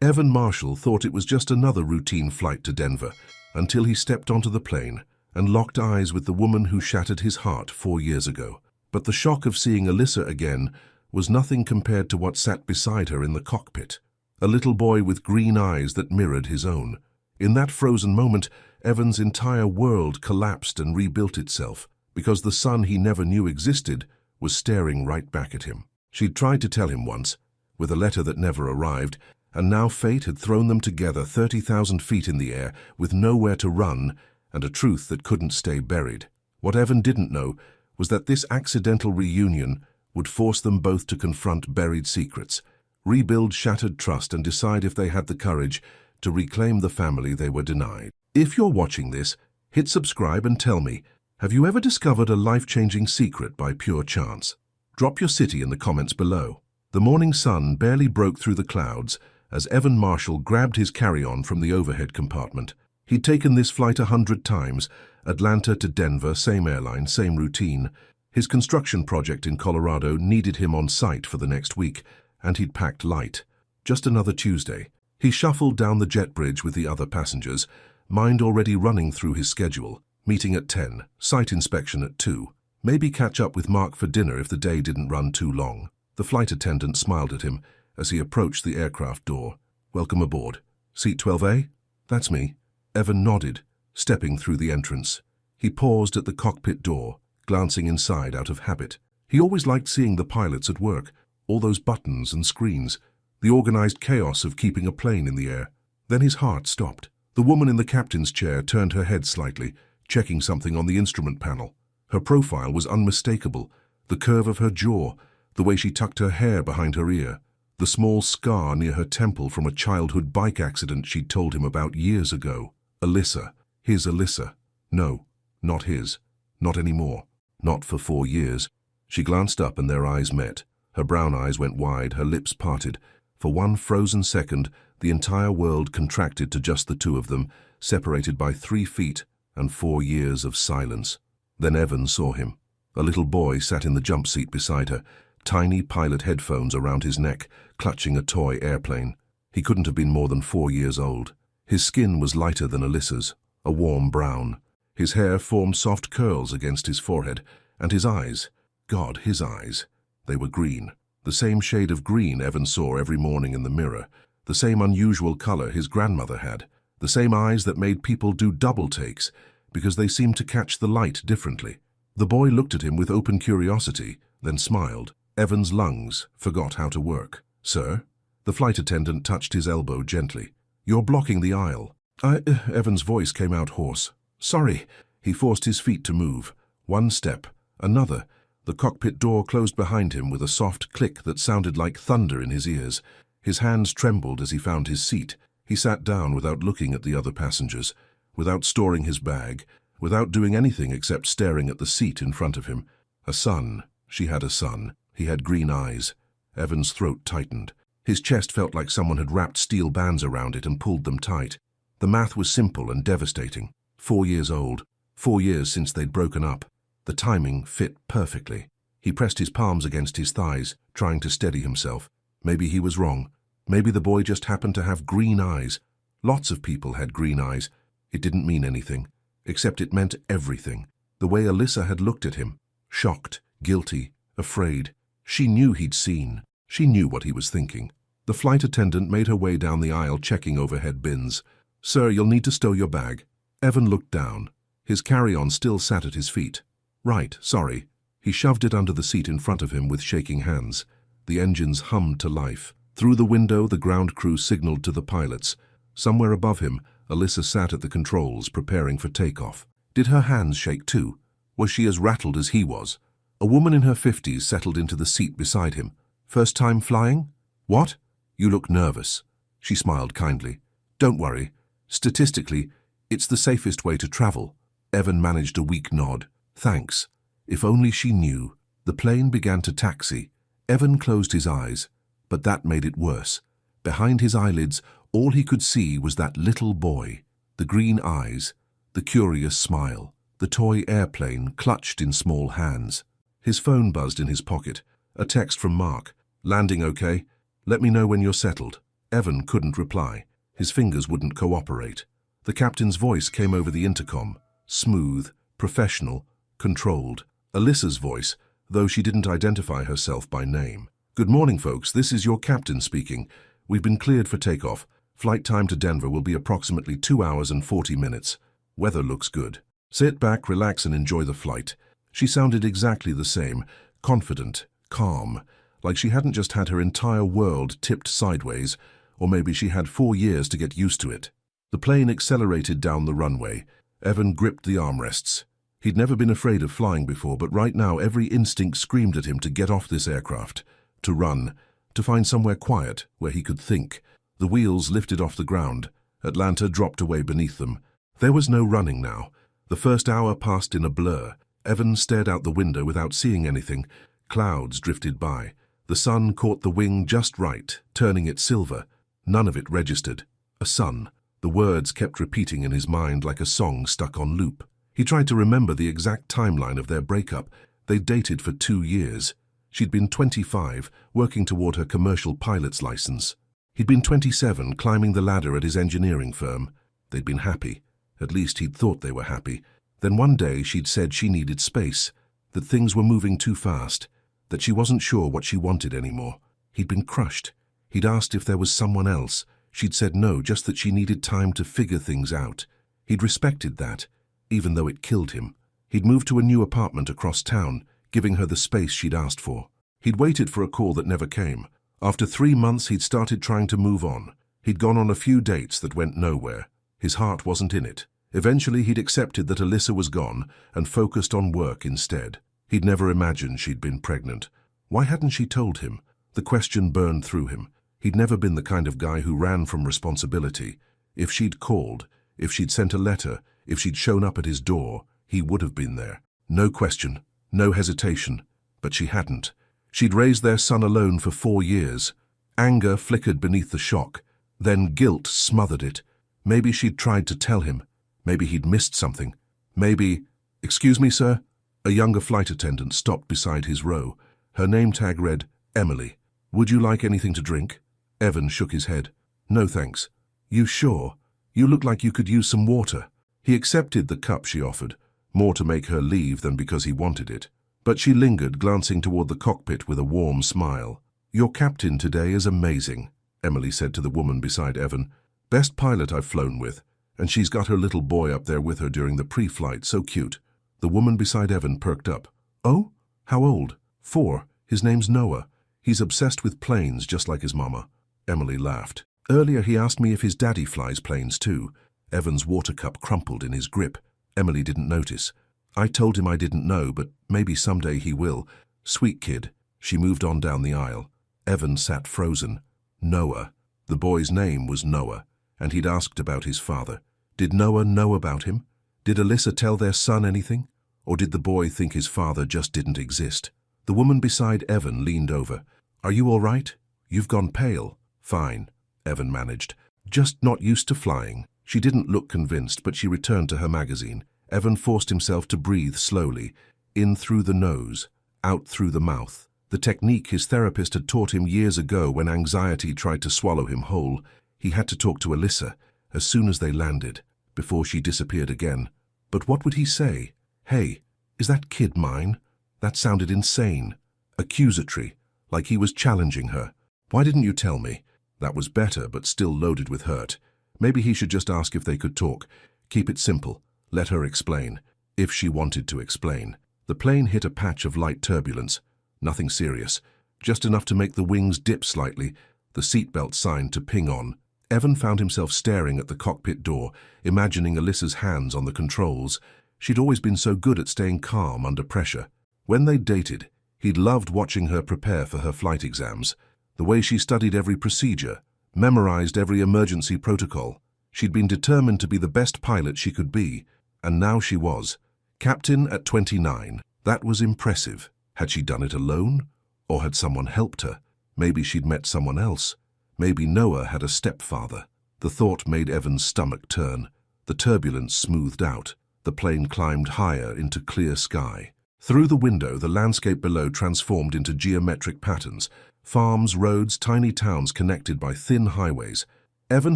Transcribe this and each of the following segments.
Evan Marshall thought it was just another routine flight to Denver until he stepped onto the plane and locked eyes with the woman who shattered his heart 4 years ago. But the shock of seeing Alyssa again was nothing compared to what sat beside her in the cockpit. A little boy with green eyes that mirrored his own. In that frozen moment, Evan's entire world collapsed and rebuilt itself, because the son he never knew existed was staring right back at him. She'd tried to tell him once, with a letter that never arrived, and now fate had thrown them together 30,000 feet in the air with nowhere to run and a truth that couldn't stay buried. What Evan didn't know was that this accidental reunion would force them both to confront buried secrets, rebuild shattered trust, and decide if they had the courage to reclaim the family they were denied. If you're watching this, hit subscribe and tell me, have you ever discovered a life-changing secret by pure chance? Drop your city in the comments below. The morning sun barely broke through the clouds as Evan Marshall grabbed his carry-on from the overhead compartment. He'd taken this flight 100 times, Atlanta to Denver, same airline, same routine. His construction project in Colorado needed him on site for the next week, and he'd packed light. Just another Tuesday. He shuffled down the jet bridge with the other passengers, mind already running through his schedule. Meeting at 10, site inspection at 2. Maybe catch up with Mark for dinner if the day didn't run too long. The flight attendant smiled at him as he approached the aircraft door. Welcome aboard. Seat 12A? That's me. Evan nodded, stepping through the entrance. He paused at the cockpit door, glancing inside out of habit. He always liked seeing the pilots at work, all those buttons and screens, the organized chaos of keeping a plane in the air. Then his heart stopped. The woman in the captain's chair turned her head slightly, checking something on the instrument panel. Her profile was unmistakable, the curve of her jaw, the way she tucked her hair behind her ear, the small scar near her temple from a childhood bike accident she'd told him about years ago. Alyssa. His Alyssa. No, not his. Not anymore. Not for 4 years. She glanced up and their eyes met. Her brown eyes went wide, her lips parted. For one frozen second, the entire world contracted to just the two of them, separated by 3 feet and 4 years of silence. Then Evan saw him. A little boy sat in the jump seat beside her, tiny pilot headphones around his neck, clutching a toy airplane. He couldn't have been more than 4 years old. His skin was lighter than Alyssa's, a warm brown. His hair formed soft curls against his forehead, and his eyes, God, his eyes, they were green. The same shade of green Evan saw every morning in the mirror, the same unusual color his grandmother had, the same eyes that made people do double takes because they seemed to catch the light differently. The boy looked at him with open curiosity, then smiled. Evan's lungs forgot how to work. Sir? The flight attendant touched his elbow gently. You're blocking the aisle. Evan's voice came out hoarse. Sorry. He forced his feet to move. One step, another. The cockpit door closed behind him with a soft click that sounded like thunder in his ears. His hands trembled as he found his seat. He sat down without looking at the other passengers, without storing his bag, without doing anything except staring at the seat in front of him. A son. She had a son. He had green eyes. Evan's throat tightened. His chest felt like someone had wrapped steel bands around it and pulled them tight. The math was simple and devastating. 4 years old. 4 years since they'd broken up. The timing fit perfectly. He pressed his palms against his thighs, trying to steady himself. Maybe he was wrong. Maybe the boy just happened to have green eyes. Lots of people had green eyes. It didn't mean anything, except it meant everything. The way Alyssa had looked at him. Shocked, guilty, afraid. She knew he'd seen. She knew what he was thinking. The flight attendant made her way down the aisle, checking overhead bins. Sir, you'll need to stow your bag. Evan looked down. His carry-on still sat at his feet. Right, sorry. He shoved it under the seat in front of him with shaking hands. The engines hummed to life. Through the window, the ground crew signaled to the pilots. Somewhere above him, Alyssa sat at the controls, preparing for takeoff. Did her hands shake too? Was she as rattled as he was? A woman in her 50s settled into the seat beside him. First time flying? What? You look nervous. She smiled kindly. Don't worry. Statistically, it's the safest way to travel. Evan managed a weak nod. Thanks. If only she knew. The plane began to taxi. Evan closed his eyes, but that made it worse. Behind his eyelids, all he could see was that little boy, the green eyes, the curious smile, the toy airplane clutched in small hands. His phone buzzed in his pocket. A text from Mark. Landing okay? Let me know when you're settled. Evan couldn't reply. His fingers wouldn't cooperate. The captain's voice came over the intercom. Smooth, professional, controlled. Alyssa's voice, though she didn't identify herself by name. "Good morning, folks. This is your captain speaking. We've been cleared for takeoff. Flight time to Denver will be approximately 2 hours and 40 minutes. Weather looks good. Sit back, relax, and enjoy the flight." She sounded exactly the same, confident, calm, like she hadn't just had her entire world tipped sideways, or maybe she had 4 years to get used to it. The plane accelerated down the runway. Evan gripped the armrests. He'd never been afraid of flying before, but right now every instinct screamed at him to get off this aircraft, to run, to find somewhere quiet where he could think. The wheels lifted off the ground. Atlanta dropped away beneath them. There was no running now. The first hour passed in a blur. Evan stared out the window without seeing anything. Clouds drifted by. The sun caught the wing just right, turning it silver. None of it registered. A sun. The words kept repeating in his mind like a song stuck on loop. He tried to remember the exact timeline of their breakup. They dated for 2 years. She'd been 25, working toward her commercial pilot's license. He'd been 27, climbing the ladder at his engineering firm. They'd been happy. At least he'd thought they were happy. Then one day she'd said she needed space, that things were moving too fast, that she wasn't sure what she wanted anymore. He'd been crushed. He'd asked if there was someone else. She'd said no, just that she needed time to figure things out. He'd respected that, even though it killed him. He'd moved to a new apartment across town, giving her the space she'd asked for. He'd waited for a call that never came. After 3 months, he'd started trying to move on. He'd gone on a few dates that went nowhere. His heart wasn't in it. Eventually, he'd accepted that Alyssa was gone and focused on work instead. He'd never imagined she'd been pregnant. Why hadn't she told him? The question burned through him. He'd never been the kind of guy who ran from responsibility. If she'd called, if she'd sent a letter, if she'd shown up at his door, he would have been there. No question, no hesitation. But she hadn't. She'd raised their son alone for 4 years. Anger flickered beneath the shock. Then guilt smothered it. Maybe she'd tried to tell him. Maybe he'd missed something. Maybe... "Excuse me, sir?" A younger flight attendant stopped beside his row. Her name tag read, "Emily. Would you like anything to drink?" Evan shook his head. "No, thanks." "You sure? You look like you could use some water." He accepted the cup she offered, more to make her leave than because he wanted it. But she lingered, glancing toward the cockpit with a warm smile. "Your captain today is amazing," Emily said to the woman beside Evan. "Best pilot I've flown with. And she's got her little boy up there with her during the pre-flight, so cute." The woman beside Evan perked up. "Oh? How old?" "4. His name's Noah. He's obsessed with planes, just like his mama." Emily laughed. "Earlier he asked me if his daddy flies planes too." Evan's water cup crumpled in his grip. Emily didn't notice. "I told him I didn't know, but maybe someday he will. Sweet kid." She moved on down the aisle. Evan sat frozen. Noah. The boy's name was Noah, and he'd asked about his father. Did Noah know about him? Did Alyssa tell their son anything? Or did the boy think his father just didn't exist? The woman beside Evan leaned over. "Are you all right? You've gone pale." "Fine," Evan managed. "Just not used to flying." She didn't look convinced, but she returned to her magazine. Evan forced himself to breathe slowly, in through the nose, out through the mouth. The technique his therapist had taught him years ago when anxiety tried to swallow him whole. He had to talk to Alyssa as soon as they landed, before she disappeared again. But what would he say? "Hey, is that kid mine?" That sounded insane. Accusatory, like he was challenging her. "Why didn't you tell me?" That was better, but still loaded with hurt. Maybe he should just ask if they could talk. Keep it simple. Let her explain. If she wanted to explain. The plane hit a patch of light turbulence. Nothing serious. Just enough to make the wings dip slightly, the seatbelt sign to ping on. Evan found himself staring at the cockpit door, imagining Alyssa's hands on the controls. She'd always been so good at staying calm under pressure. When they dated, he'd loved watching her prepare for her flight exams. The way she studied every procedure, memorized every emergency protocol. She'd been determined to be the best pilot she could be, and now she was. Captain at 29. That was impressive. Had she done it alone? Or had someone helped her? Maybe she'd met someone else. Maybe Noah had a stepfather. The thought made Evan's stomach turn. The turbulence smoothed out. The plane climbed higher into clear sky. Through the window, the landscape below transformed into geometric patterns. Farms, roads, tiny towns connected by thin highways. Evan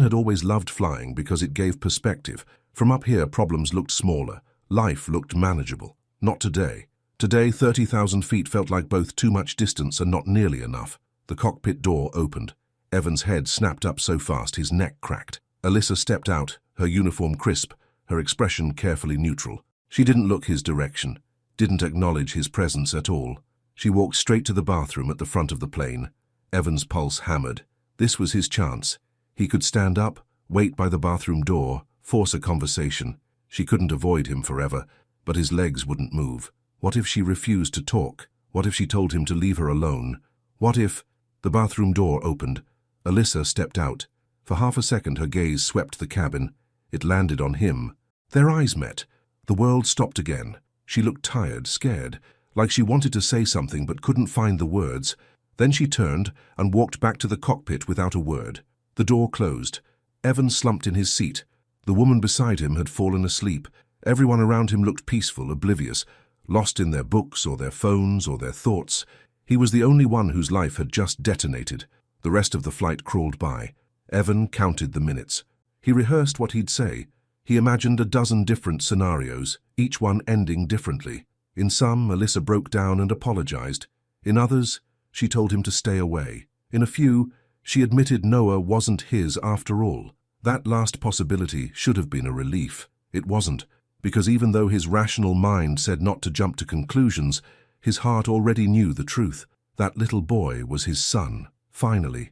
had always loved flying because it gave perspective. From up here, problems looked smaller. Life looked manageable. Not today. Today, 30,000 feet felt like both too much distance and not nearly enough. The cockpit door opened. Evan's head snapped up so fast his neck cracked. Alyssa stepped out, her uniform crisp, her expression carefully neutral. She didn't look his direction, didn't acknowledge his presence at all. She walked straight to the bathroom at the front of the plane. Evan's pulse hammered. This was his chance. He could stand up, wait by the bathroom door, force a conversation. She couldn't avoid him forever, but his legs wouldn't move. What if she refused to talk? What if she told him to leave her alone? What if... The bathroom door opened. Alyssa stepped out. For half a second her gaze swept the cabin. It landed on him. Their eyes met. The world stopped again. She looked tired, scared, like she wanted to say something but couldn't find the words. Then she turned and walked back to the cockpit without a word. The door closed. Evan slumped in his seat. The woman beside him had fallen asleep. Everyone around him looked peaceful, oblivious, lost in their books or their phones or their thoughts. He was the only one whose life had just detonated. The rest of the flight crawled by. Evan counted the minutes. He rehearsed what he'd say. He imagined a dozen different scenarios, each one ending differently. In some, Alyssa broke down and apologized. In others, she told him to stay away. In a few, she admitted Noah wasn't his after all. That last possibility should have been a relief. It wasn't, because even though his rational mind said not to jump to conclusions, his heart already knew the truth. That little boy was his son. Finally,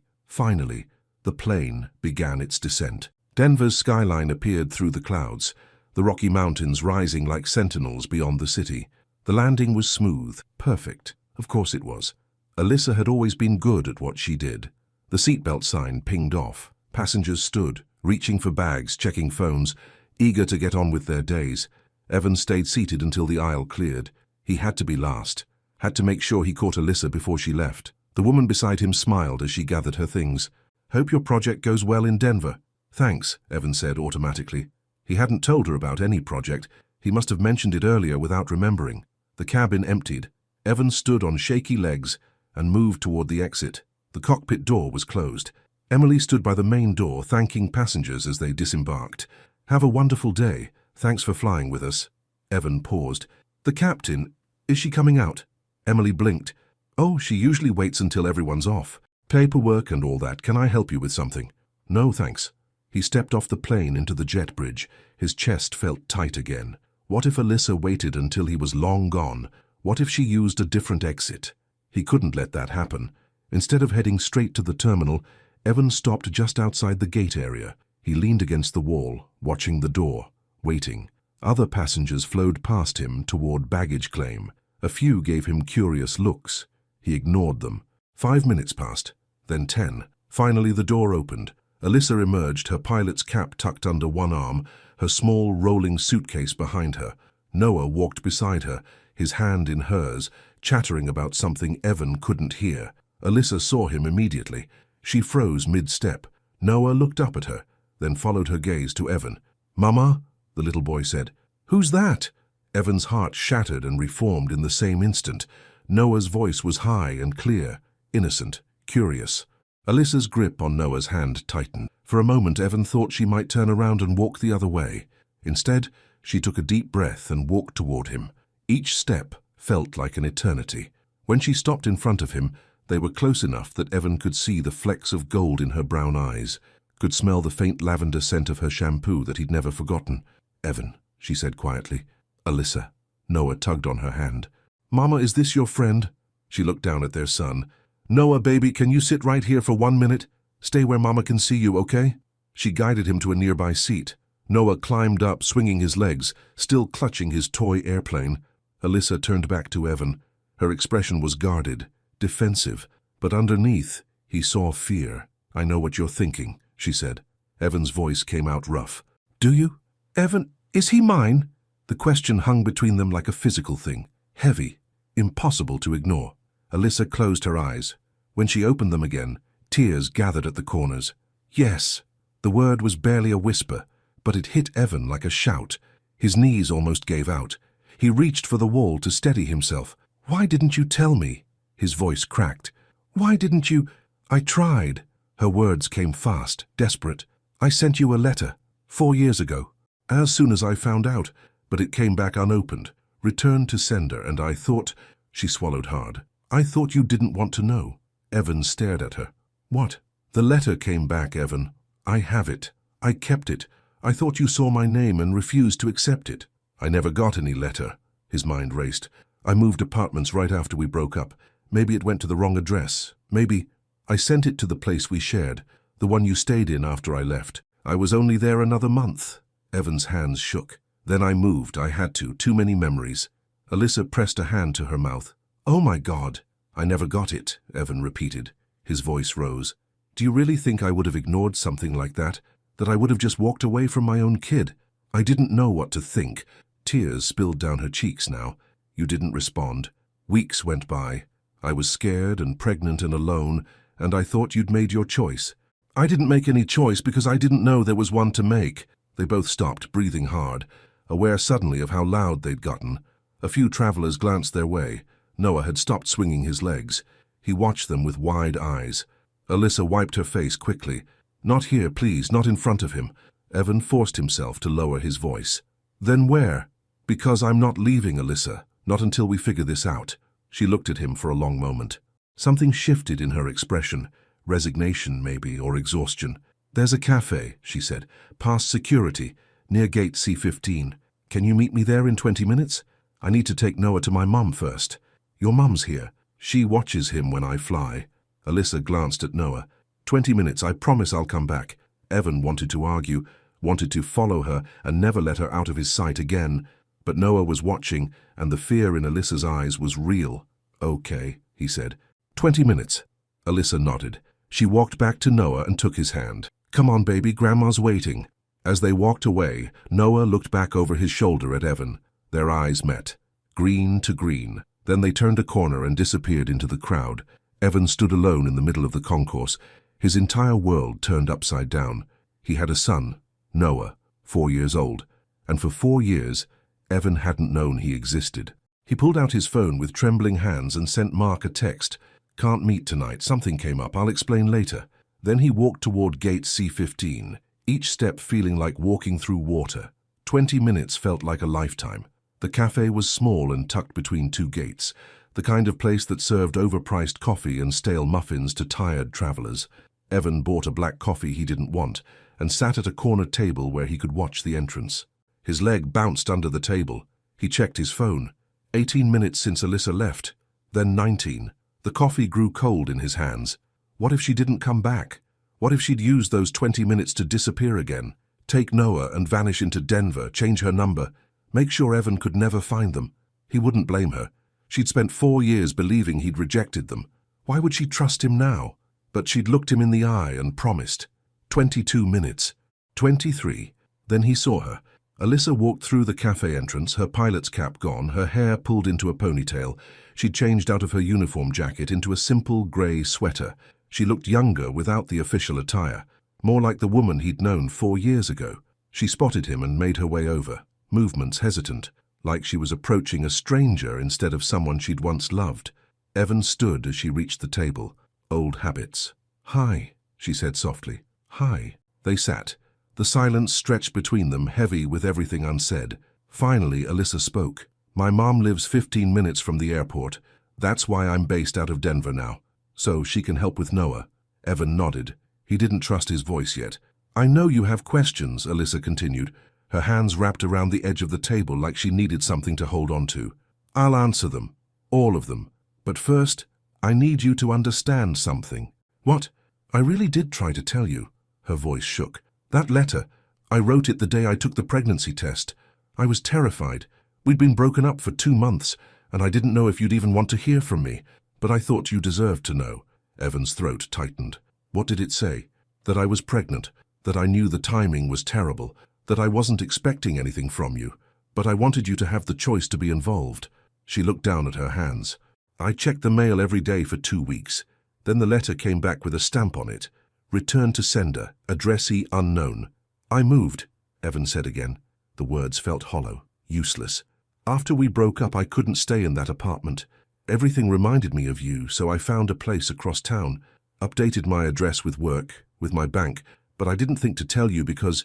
the plane began its descent. Denver's skyline appeared through the clouds, the Rocky Mountains rising like sentinels beyond the city. The landing was smooth, perfect. Of course it was. Alyssa had always been good at what she did. The seatbelt sign pinged off. Passengers stood, reaching for bags, checking phones, eager to get on with their days. Evan stayed seated until the aisle cleared. He had to be last, had to make sure he caught Alyssa before she left. The woman beside him smiled as she gathered her things. "Hope your project goes well in Denver." "Thanks," Evan said automatically. He hadn't told her about any project. He must have mentioned it earlier without remembering. The cabin emptied. Evan stood on shaky legs and moved toward the exit. The cockpit door was closed. Emily stood by the main door, thanking passengers as they disembarked. "Have a wonderful day. Thanks for flying with us." Evan paused. "The captain, is she coming out?" Emily blinked. "Oh, she usually waits until everyone's off. Paperwork and all that. Can I help you with something?" "No, thanks." He stepped off the plane into the jet bridge. His chest felt tight again. What if Alyssa waited until he was long gone? What if she used a different exit? He couldn't let that happen. Instead of heading straight to the terminal, Evan stopped just outside the gate area. He leaned against the wall, watching the door, waiting. Other passengers flowed past him toward baggage claim. A few gave him curious looks. He ignored them. 5 minutes passed, then 10. Finally, the door opened. Alyssa emerged, her pilot's cap tucked under one arm, her small rolling suitcase behind her. Noah walked beside her, his hand in hers, chattering about something Evan couldn't hear. Alyssa saw him immediately. She froze mid-step. Noah looked up at her, then followed her gaze to Evan. "Mama?" the little boy said. "Who's that?" Evan's heart shattered and reformed in the same instant. Noah's voice was high and clear, innocent, curious. Alyssa's grip on Noah's hand tightened. For a moment, Evan thought she might turn around and walk the other way. Instead, she took a deep breath and walked toward him. Each step felt like an eternity. When she stopped in front of him, they were close enough that Evan could see the flecks of gold in her brown eyes, could smell the faint lavender scent of her shampoo that he'd never forgotten. "Evan," she said quietly. "Alyssa." Noah tugged on her hand. "Mama, is this your friend?" She looked down at their son. "Noah, baby, can you sit right here for 1 minute? Stay where Mama can see you, okay?" She guided him to a nearby seat. Noah climbed up, swinging his legs, still clutching his toy airplane. Alyssa turned back to Evan. Her expression was guarded, defensive, but underneath, he saw fear. "I know what you're thinking," she said. Evan's voice came out rough. "Do you? Evan, is he mine?" The question hung between them like a physical thing, heavy, impossible to ignore. Alyssa closed her eyes. When she opened them again, tears gathered at the corners. "Yes." The word was barely a whisper, but it hit Evan like a shout. His knees almost gave out. He reached for the wall to steady himself. "Why didn't you tell me?" His voice cracked. Why didn't you? I tried. Her words came fast, desperate. I sent you a letter, 4 years ago. As soon as I found out, but it came back unopened. Returned to sender, and I thought... She swallowed hard. I thought you didn't want to know. Evan stared at her. What? The letter came back, Evan. I have it. I kept it. I thought you saw my name and refused to accept it. I never got any letter. His mind raced. I moved apartments right after we broke up. Maybe it went to the wrong address. Maybe... I sent it to the place we shared, the one you stayed in after I left. I was only there another month. Evan's hands shook. Then I moved. I had to. Too many memories. Alyssa pressed a hand to her mouth. Oh my God. I never got it, Evan repeated. His voice rose. Do you really think I would have ignored something like that? That I would have just walked away from my own kid? I didn't know what to think. Tears spilled down her cheeks now. You didn't respond. Weeks went by. I was scared and pregnant and alone, and I thought you'd made your choice. I didn't make any choice because I didn't know there was one to make. They both stopped, breathing hard, aware suddenly of how loud they'd gotten. A few travelers glanced their way. Noah had stopped swinging his legs. He watched them with wide eyes. Alyssa wiped her face quickly. Not here, please, not in front of him. Evan forced himself to lower his voice. Then where? Because I'm not leaving, Alyssa. Not until we figure this out. She looked at him for a long moment. Something shifted in her expression. Resignation, maybe, or exhaustion. There's a cafe, she said, past security, near gate C15. Can you meet me there in 20 minutes? I need to take Noah to my mum first. Your mum's here. She watches him when I fly. Alyssa glanced at Noah. 20 minutes, I promise I'll come back. Evan wanted to argue, wanted to follow her and never let her out of his sight again. But Noah was watching, and the fear in Alyssa's eyes was real. Okay, he said. 20 minutes. Alyssa nodded. She walked back to Noah and took his hand. Come on, baby, Grandma's waiting. As they walked away, Noah looked back over his shoulder at Evan. Their eyes met. Green to green. Then they turned a corner and disappeared into the crowd. Evan stood alone in the middle of the concourse. His entire world turned upside down. He had a son, Noah, 4 years old. And for 4 years, Evan hadn't known he existed. He pulled out his phone with trembling hands and sent Mark a text. Can't meet tonight. Something came up. I'll explain later. Then he walked toward gate C15, each step feeling like walking through water. 20 minutes felt like a lifetime. The cafe was small and tucked between 2 gates, the kind of place that served overpriced coffee and stale muffins to tired travelers. Evan bought a black coffee he didn't want and sat at a corner table where he could watch the entrance. His leg bounced under the table. He checked his phone. 18 minutes since Alyssa left, then 19. The coffee grew cold in his hands. What if she didn't come back? What if she'd used those 20 minutes to disappear again? Take Noah and vanish into Denver, change her number, make sure Evan could never find them. He wouldn't blame her. She'd spent 4 years believing he'd rejected them. Why would she trust him now? But she'd looked him in the eye and promised. 22 minutes. 23. Then he saw her. Alyssa walked through the cafe entrance, her pilot's cap gone, her hair pulled into a ponytail. She'd changed out of her uniform jacket into a simple grey sweater. She looked younger without the official attire, more like the woman he'd known 4 years ago. She spotted him and made her way over, movements hesitant, like she was approaching a stranger instead of someone she'd once loved. Evan stood as she reached the table. Old habits. Hi, she said softly. Hi. They sat. The silence stretched between them, heavy with everything unsaid. Finally, Alyssa spoke. My mom lives 15 minutes from the airport. That's why I'm based out of Denver now. So she can help with Noah. Evan nodded. He didn't trust his voice yet. I know you have questions, Alyssa continued, her hands wrapped around the edge of the table like she needed something to hold on to. I'll answer them. All of them. But first, I need you to understand something. What? I really did try to tell you. Her voice shook. That letter, I wrote it the day I took the pregnancy test. I was terrified. We'd been broken up for 2 months, and I didn't know if you'd even want to hear from me. But I thought you deserved to know. Evan's throat tightened. What did it say? That I was pregnant, that I knew the timing was terrible, that I wasn't expecting anything from you, but I wanted you to have the choice to be involved. She looked down at her hands. I checked the mail every day for 2 weeks. Then the letter came back with a stamp on it. Return to sender, addressee unknown. I moved, Evan said again. The words felt hollow, useless. After we broke up, I couldn't stay in that apartment. Everything reminded me of you, so I found a place across town, updated my address with work, with my bank, but I didn't think to tell you because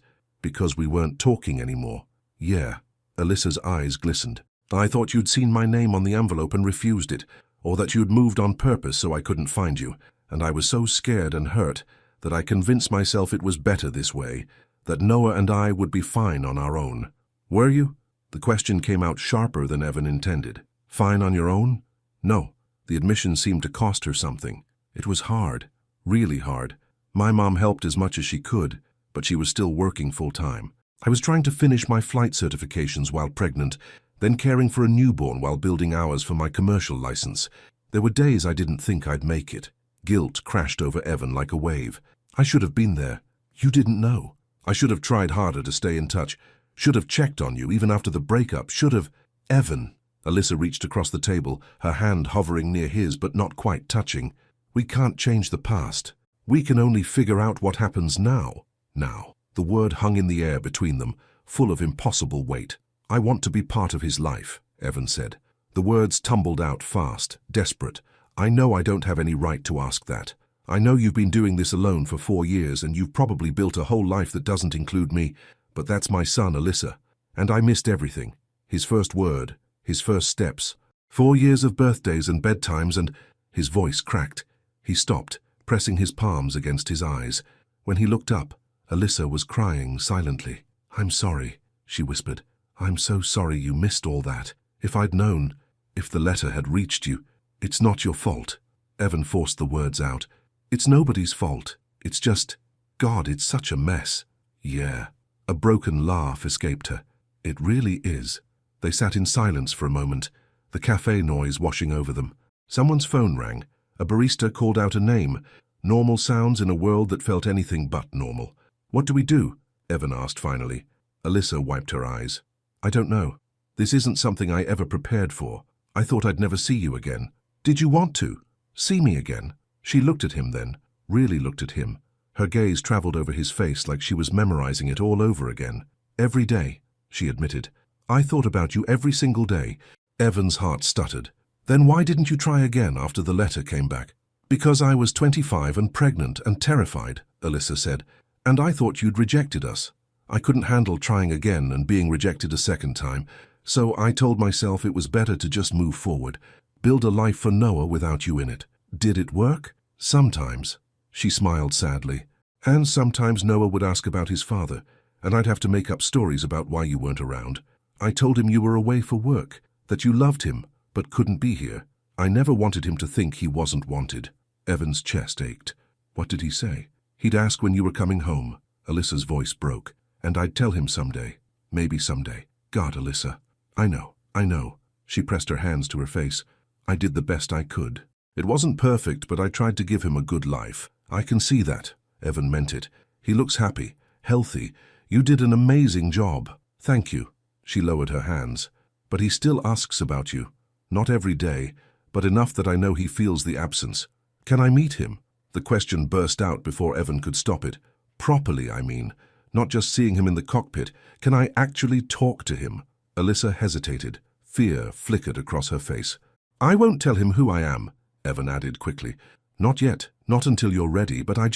we weren't talking anymore. Yeah, Alyssa's eyes glistened. I thought you'd seen my name on the envelope and refused it, or that you'd moved on purpose so I couldn't find you, and I was so scared and hurt that I convinced myself it was better this way, that Noah and I would be fine on our own. Were you? The question came out sharper than Evan intended. Fine on your own? No. The admission seemed to cost her something. It was hard, really hard. My mom helped as much as she could, but she was still working full-time. I was trying to finish my flight certifications while pregnant, then caring for a newborn while building hours for my commercial license. There were days I didn't think I'd make it. Guilt crashed over Evan like a wave. I should have been there. You didn't know. I should have tried harder to stay in touch. Should have checked on you even after the breakup. Should have... Evan. Alyssa reached across the table, her hand hovering near his but not quite touching. We can't change the past. We can only figure out what happens now. Now. The word hung in the air between them, full of impossible weight. I want to be part of his life, Evan said. The words tumbled out fast, desperate. I know I don't have any right to ask that. I know you've been doing this alone for 4 years and you've probably built a whole life that doesn't include me, but that's my son, Alyssa. And I missed everything. His first word, his first steps. 4 years of birthdays and bedtimes and... His voice cracked. He stopped, pressing his palms against his eyes. When he looked up, Alyssa was crying silently. I'm sorry, she whispered. I'm so sorry you missed all that. If I'd known, if the letter had reached you, it's not your fault. Evan forced the words out. It's nobody's fault. It's just, God, it's such a mess. Yeah. A broken laugh escaped her. It really is. They sat in silence for a moment, the cafe noise washing over them. Someone's phone rang. A barista called out a name. Normal sounds in a world that felt anything but normal. What do we do? Evan asked finally. Alyssa wiped her eyes. I don't know. This isn't something I ever prepared for. I thought I'd never see you again. Did you want to? See me again? She looked at him then, really looked at him. Her gaze traveled over his face like she was memorizing it all over again. Every day, she admitted. I thought about you every single day. Evan's heart stuttered. Then why didn't you try again after the letter came back? Because I was 25 and pregnant and terrified, Alyssa said. And I thought you'd rejected us. I couldn't handle trying again and being rejected a second time, so I told myself it was better to just move forward, build a life for Noah without you in it. Did it work? Sometimes. She smiled sadly. And sometimes Noah would ask about his father, and I'd have to make up stories about why you weren't around. I told him you were away for work, that you loved him, but couldn't be here. I never wanted him to think he wasn't wanted. Evan's chest ached. What did he say? He'd ask when you were coming home. Alyssa's voice broke. And I'd tell him someday. Maybe someday. God, Alyssa. I know. She pressed her hands to her face. I did the best I could. It wasn't perfect, but I tried to give him a good life. I can see that. Evan meant it. He looks happy, healthy. You did an amazing job. Thank you. She lowered her hands. But he still asks about you. Not every day, but enough that I know he feels the absence. Can I meet him? The question burst out before Evan could stop it. Properly, I mean. Not just seeing him in the cockpit. Can I actually talk to him? Alyssa hesitated. Fear flickered across her face. I won't tell him who I am, Evan added quickly. Not yet. Not until you're ready, but I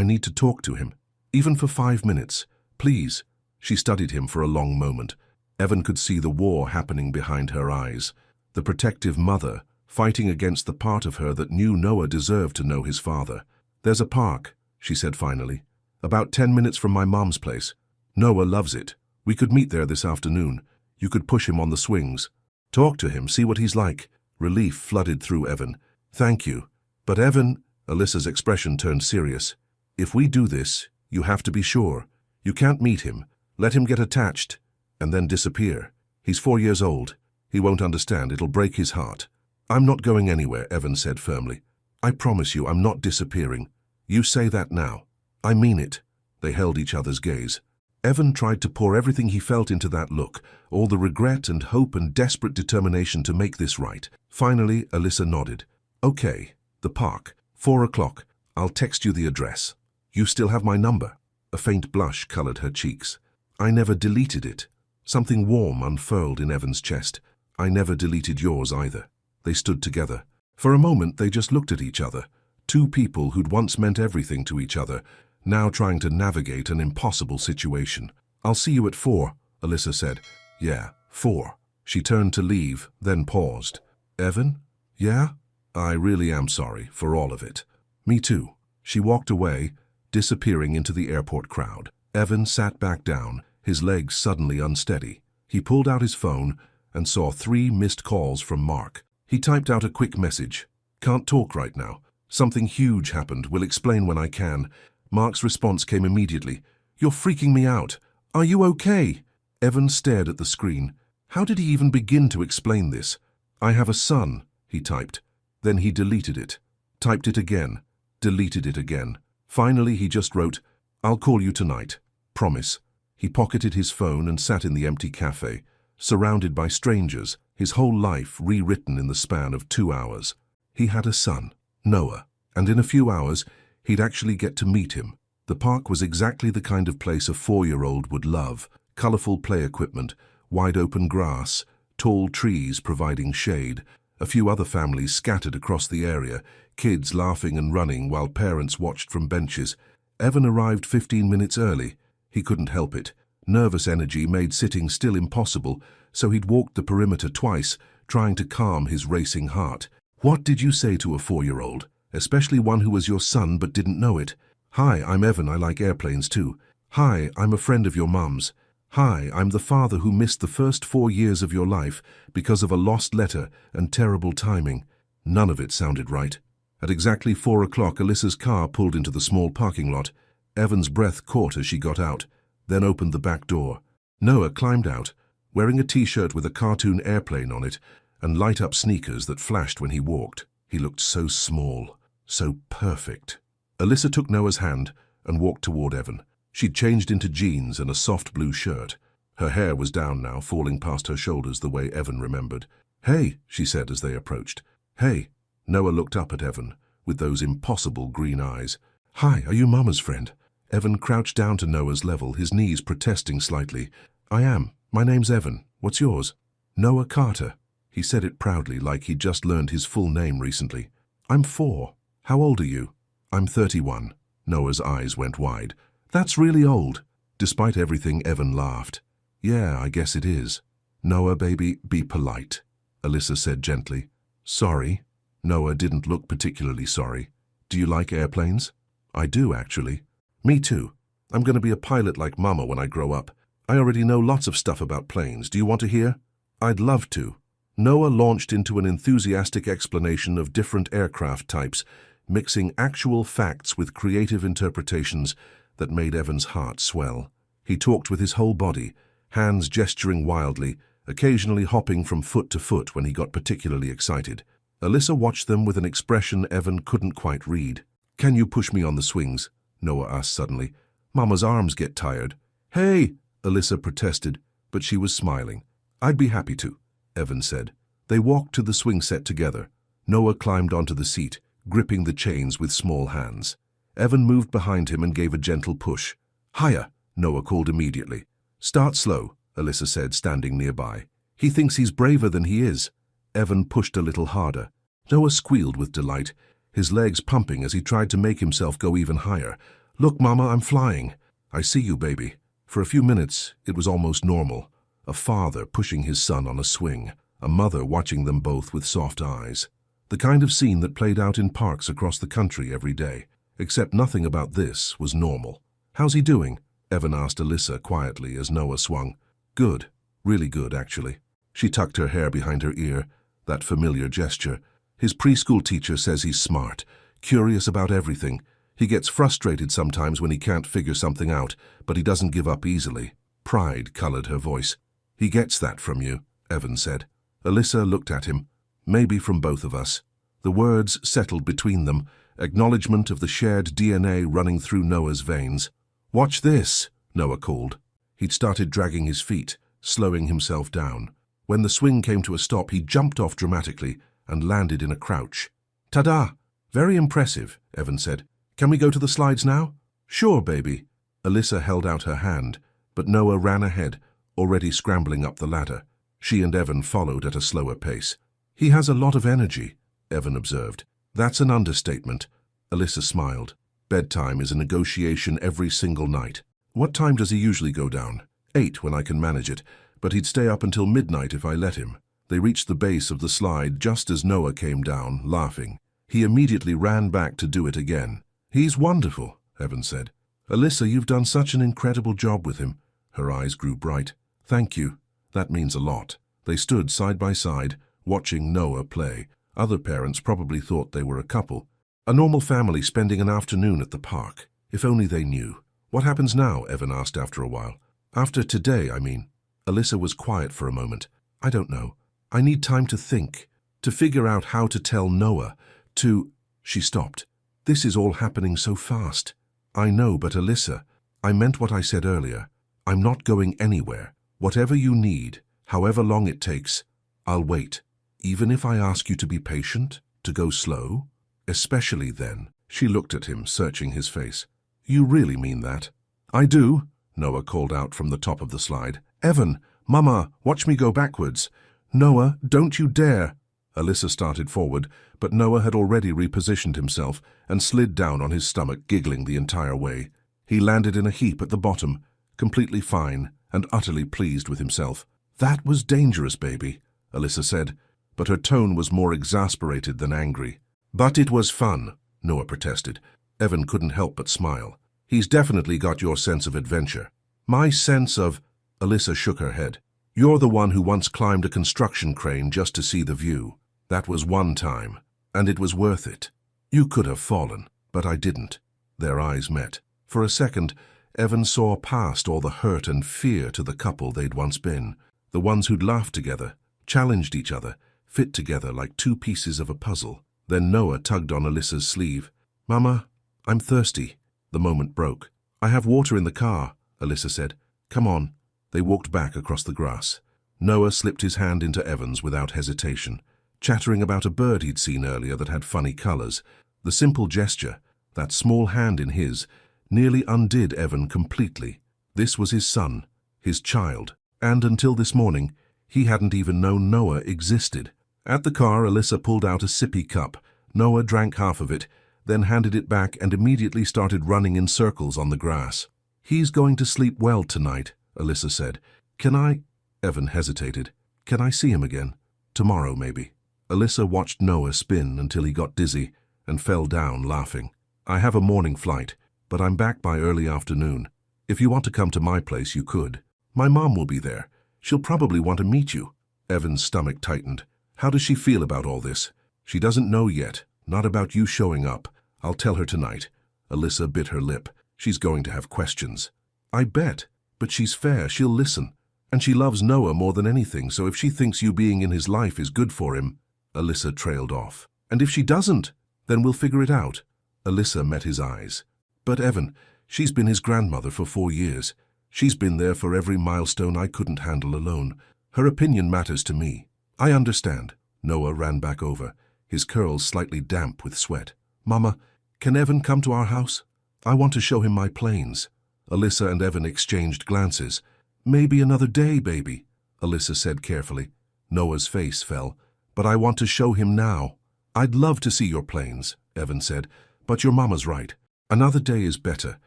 need to talk to him. Even for 5 minutes. Please. She studied him for a long moment. Evan could see the war happening behind her eyes. The protective mother, fighting against the part of her that knew Noah deserved to know his father. There's a park, she said finally. About 10 minutes from my mom's place. Noah loves it. We could meet there this afternoon. You could push him on the swings. Talk to him, see what he's like. Relief flooded through Evan. Thank you. But Evan, Alyssa's expression turned serious. If we do this, you have to be sure. You can't meet him. Let him get attached, and then disappear. He's 4 years old. He won't understand. It'll break his heart. I'm not going anywhere, Evan said firmly. I promise you I'm not disappearing. You say that now. I mean it. They held each other's gaze. Evan tried to pour everything he felt into that look, all the regret and hope and desperate determination to make this right. Finally, Alyssa nodded. Okay, the park, 4 o'clock. I'll text you the address. You still have my number? A faint blush colored her cheeks. I never deleted it. Something warm unfurled in Evan's chest. I never deleted yours either. They stood together. For a moment, they just looked at each other. Two people who'd once meant everything to each other, now trying to navigate an impossible situation. "I'll see you at 4, Alyssa said. "Yeah, 4. She turned to leave, then paused. "Evan? Yeah? I really am sorry for all of it." "Me too." She walked away, disappearing into the airport crowd. Evan sat back down, his legs suddenly unsteady. He pulled out his phone and saw 3 missed calls from Mark. He typed out a quick message. "Can't talk right now. Something huge happened. Will explain when I can." Mark's response came immediately. "You're freaking me out. Are you okay?" Evan stared at the screen. How did he even begin to explain this? "I have a son," he typed. Then he deleted it. Typed it again. Deleted it again. Finally, he just wrote, "I'll call you tonight. Promise." He pocketed his phone and sat in the empty cafe, surrounded by strangers, his whole life rewritten in the span of 2 hours. He had a son, Noah, and in a few hours, he'd actually get to meet him. The park was exactly the kind of place a 4-year-old would love. Colorful play equipment, wide-open grass, tall trees providing shade, a few other families scattered across the area, kids laughing and running while parents watched from benches. Evan arrived 15 minutes early. He couldn't help it. Nervous energy made sitting still impossible, so he'd walked the perimeter twice, trying to calm his racing heart. What did you say to a 4-year-old, especially one who was your son but didn't know it? "Hi, I'm Evan, I like airplanes too." "Hi, I'm a friend of your mum's." "Hi, I'm the father who missed the first 4 years of your life because of a lost letter and terrible timing." None of it sounded right. At exactly 4 o'clock, Alyssa's car pulled into the small parking lot. Evan's breath caught as she got out, then opened the back door. Noah climbed out, wearing a t-shirt with a cartoon airplane on it and light-up sneakers that flashed when he walked. He looked so small, so perfect. Alyssa took Noah's hand and walked toward Evan. She'd changed into jeans and a soft blue shirt. Her hair was down now, falling past her shoulders the way Evan remembered. "Hey," she said as they approached. "Hey." Noah looked up at Evan with those impossible green eyes. "Hi, are you Mama's friend?" Evan crouched down to Noah's level, his knees protesting slightly. "I am. My name's Evan. What's yours?" "Noah Carter." He said it proudly, like he'd just learned his full name recently. "I'm 4. How old are you?" "I'm 31. Noah's eyes went wide. "That's really old." Despite everything, Evan laughed. "Yeah, I guess it is." "Noah, baby, be polite," Alyssa said gently. "Sorry." Noah didn't look particularly sorry. "Do you like airplanes?" "I do, actually." "Me too. I'm going to be a pilot like Mama when I grow up. I already know lots of stuff about planes. Do you want to hear?" "I'd love to." Noah launched into an enthusiastic explanation of different aircraft types, mixing actual facts with creative interpretations that made Evan's heart swell. He talked with his whole body, hands gesturing wildly, occasionally hopping from foot to foot when he got particularly excited. Alyssa watched them with an expression Evan couldn't quite read. "Can you push me on the swings?" Noah asked suddenly. "Mama's arms get tired." "Hey!" Alyssa protested, but she was smiling. "I'd be happy to," Evan said. They walked to the swing set together. Noah climbed onto the seat, gripping the chains with small hands. Evan moved behind him and gave a gentle push. "Higher," Noah called immediately. "Start slow," Alyssa said, standing nearby. "He thinks he's braver than he is." Evan pushed a little harder. Noah squealed with delight, his legs pumping as he tried to make himself go even higher. "Look, Mama, I'm flying." "I see you, baby." For a few minutes, it was almost normal. A father pushing his son on a swing, a mother watching them both with soft eyes. The kind of scene that played out in parks across the country every day. Except nothing about this was normal. "How's he doing?" Evan asked Alyssa quietly as Noah swung. "Good. Really good, actually." She tucked her hair behind her ear, that familiar gesture. "His preschool teacher says he's smart, curious about everything. He gets frustrated sometimes when he can't figure something out, but he doesn't give up easily." Pride colored her voice. "He gets that from you," Evan said. Alyssa looked at him. "Maybe from both of us." The words settled between them, acknowledgement of the shared DNA running through Noah's veins. "Watch this," Noah called. He'd started dragging his feet, slowing himself down. When the swing came to a stop, he jumped off dramatically and landed in a crouch. "Ta-da! Very impressive," Evan said. "Can we go to the slides now?" "Sure, baby." Alyssa held out her hand, but Noah ran ahead, already scrambling up the ladder. She and Evan followed at a slower pace. He has a lot of energy, Evan observed. That's an understatement. Alyssa smiled. Bedtime is a negotiation every single night. What time does he usually go down? 8 when I can manage it, but he'd stay up until midnight if I let him. They reached the base of the slide just as Noah came down, laughing. He immediately ran back to do it again. He's wonderful, Evan said. Alyssa, you've done such an incredible job with him. Her eyes grew bright. Thank you. That means a lot. They stood side by side, watching Noah play. Other parents probably thought they were a couple. A normal family spending an afternoon at the park. If only they knew. What happens now? Evan asked after a while. After today, I mean. Alyssa was quiet for a moment. I don't know. I need time to think, to figure out how to tell Noah, to... She stopped. This is all happening so fast. I know, but Alyssa, I meant what I said earlier. I'm not going anywhere. Whatever you need, however long it takes, I'll wait. Even if I ask you to be patient, to go slow, especially then. She looked at him, searching his face. You really mean that? I do, Noah called out from the top of the slide. Evan, Mama, watch me go backwards. Noah, don't you dare. Alyssa started forward, but Noah had already repositioned himself and slid down on his stomach, giggling the entire way. He landed in a heap at the bottom, completely fine and utterly pleased with himself. That was dangerous, baby, Alyssa said, but her tone was more exasperated than angry. But it was fun, Noah protested. Evan couldn't help but smile. He's definitely got your sense of adventure. My sense of... Alyssa shook her head. You're the one who once climbed a construction crane just to see the view. That was one time, and it was worth it. You could have fallen, but I didn't. Their eyes met. For a second, Evan saw past all the hurt and fear to the couple they'd once been, the ones who'd laughed together, challenged each other, fit together like two pieces of a puzzle. Then Noah tugged on Alyssa's sleeve. Mama, I'm thirsty. The moment broke. I have water in the car, Alyssa said. Come on. They walked back across the grass. Noah slipped his hand into Evan's without hesitation, chattering about a bird he'd seen earlier that had funny colors. The simple gesture, that small hand in his, nearly undid Evan completely. This was his son, his child, and until this morning, he hadn't even known Noah existed. At the car, Alyssa pulled out a sippy cup. Noah drank half of it, then handed it back and immediately started running in circles on the grass. He's going to sleep well tonight, Alyssa said. Can I... Evan hesitated. Can I see him again? Tomorrow, maybe. Alyssa watched Noah spin until he got dizzy and fell down laughing. I have a morning flight, but I'm back by early afternoon. If you want to come to my place, you could. My mom will be there. She'll probably want to meet you. Evan's stomach tightened. How does she feel about all this? She doesn't know yet. Not about you showing up. I'll tell her tonight. Alyssa bit her lip. She's going to have questions. I bet. But she's fair, she'll listen. And she loves Noah more than anything, so if she thinks you being in his life is good for him... Alyssa trailed off. And if she doesn't, then we'll figure it out. Alyssa met his eyes. But Evan, she's been his grandmother for 4 years. She's been there for every milestone I couldn't handle alone. Her opinion matters to me. I understand. Noah ran back over, his curls slightly damp with sweat. Mama, can Evan come to our house? I want to show him my planes. Alyssa and Evan exchanged glances. Maybe another day, baby, Alyssa said carefully. Noah's face fell. But I want to show him now. I'd love to see your planes, Evan said, but your mama's right. Another day is better.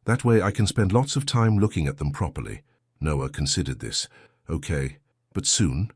That way I can spend lots of time looking at them properly. Noah considered this. Okay, but soon,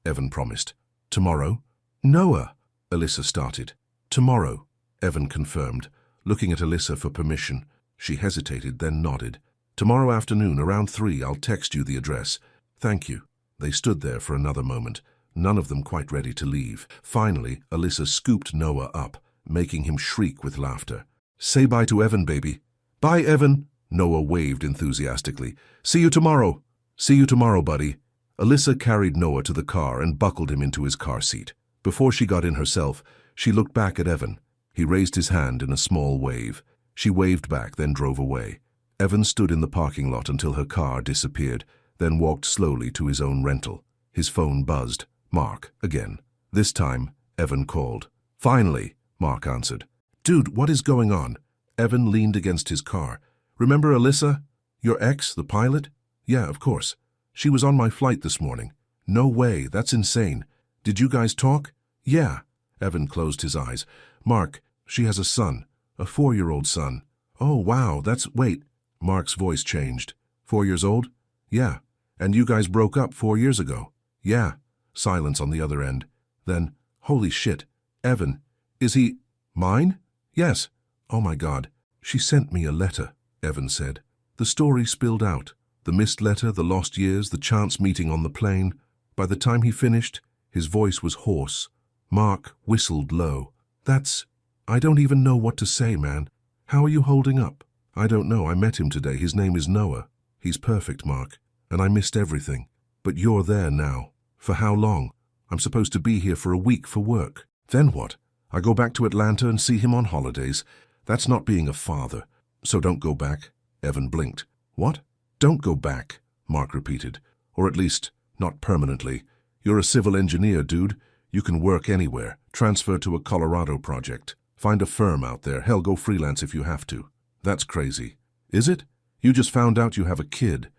Evan promised. Tomorrow? Noah, Alyssa started. Tomorrow, Evan confirmed, looking at Alyssa for permission. She hesitated, then nodded. Tomorrow afternoon, around 3, I'll text you the address. Thank you. They stood there for another moment, none of them quite ready to leave. Finally, Alyssa scooped Noah up, making him shriek with laughter. Say bye to Evan, baby. Bye, Evan, Noah waved enthusiastically. See you tomorrow. See you tomorrow, buddy. Alyssa carried Noah to the car and buckled him into his car seat. Before she got in herself, she looked back at Evan. He raised his hand in a small wave. She waved back, then drove away. Evan stood in the parking lot until her car disappeared, then walked slowly to his own rental. His phone buzzed. Mark, again. This time, Evan called. Finally, Mark answered. Dude, what is going on? Evan leaned against his car. Remember Alyssa? Your ex, the pilot? Yeah, of course. She was on my flight this morning. No way, that's insane. Did you guys talk? Yeah. Evan closed his eyes. Mark, she has a son, a 4-year-old son. Oh, wow, wait. Mark's voice changed. 4 years old? Yeah. And you guys broke up 4 years ago? Yeah. Silence on the other end. Then, holy shit. Evan, is he mine? Yes. Oh my God. She sent me a letter, Evan said. The story spilled out. The missed letter, the lost years, the chance meeting on the plane. By the time he finished, his voice was hoarse. Mark whistled low. I don't even know what to say, man. How are you holding up? I don't know. I met him today. His name is Noah. He's perfect, Mark. And I missed everything. But you're there now. For how long? I'm supposed to be here for a week for work. Then what? I go back to Atlanta and see him on holidays. That's not being a father. So don't go back. Evan blinked. What? Don't go back, Mark repeated. Or at least, not permanently. You're a civil engineer, dude. You can work anywhere. Transfer to a Colorado project. Find a firm out there. Hell, go freelance if you have to. That's crazy. Is it? You just found out you have a kid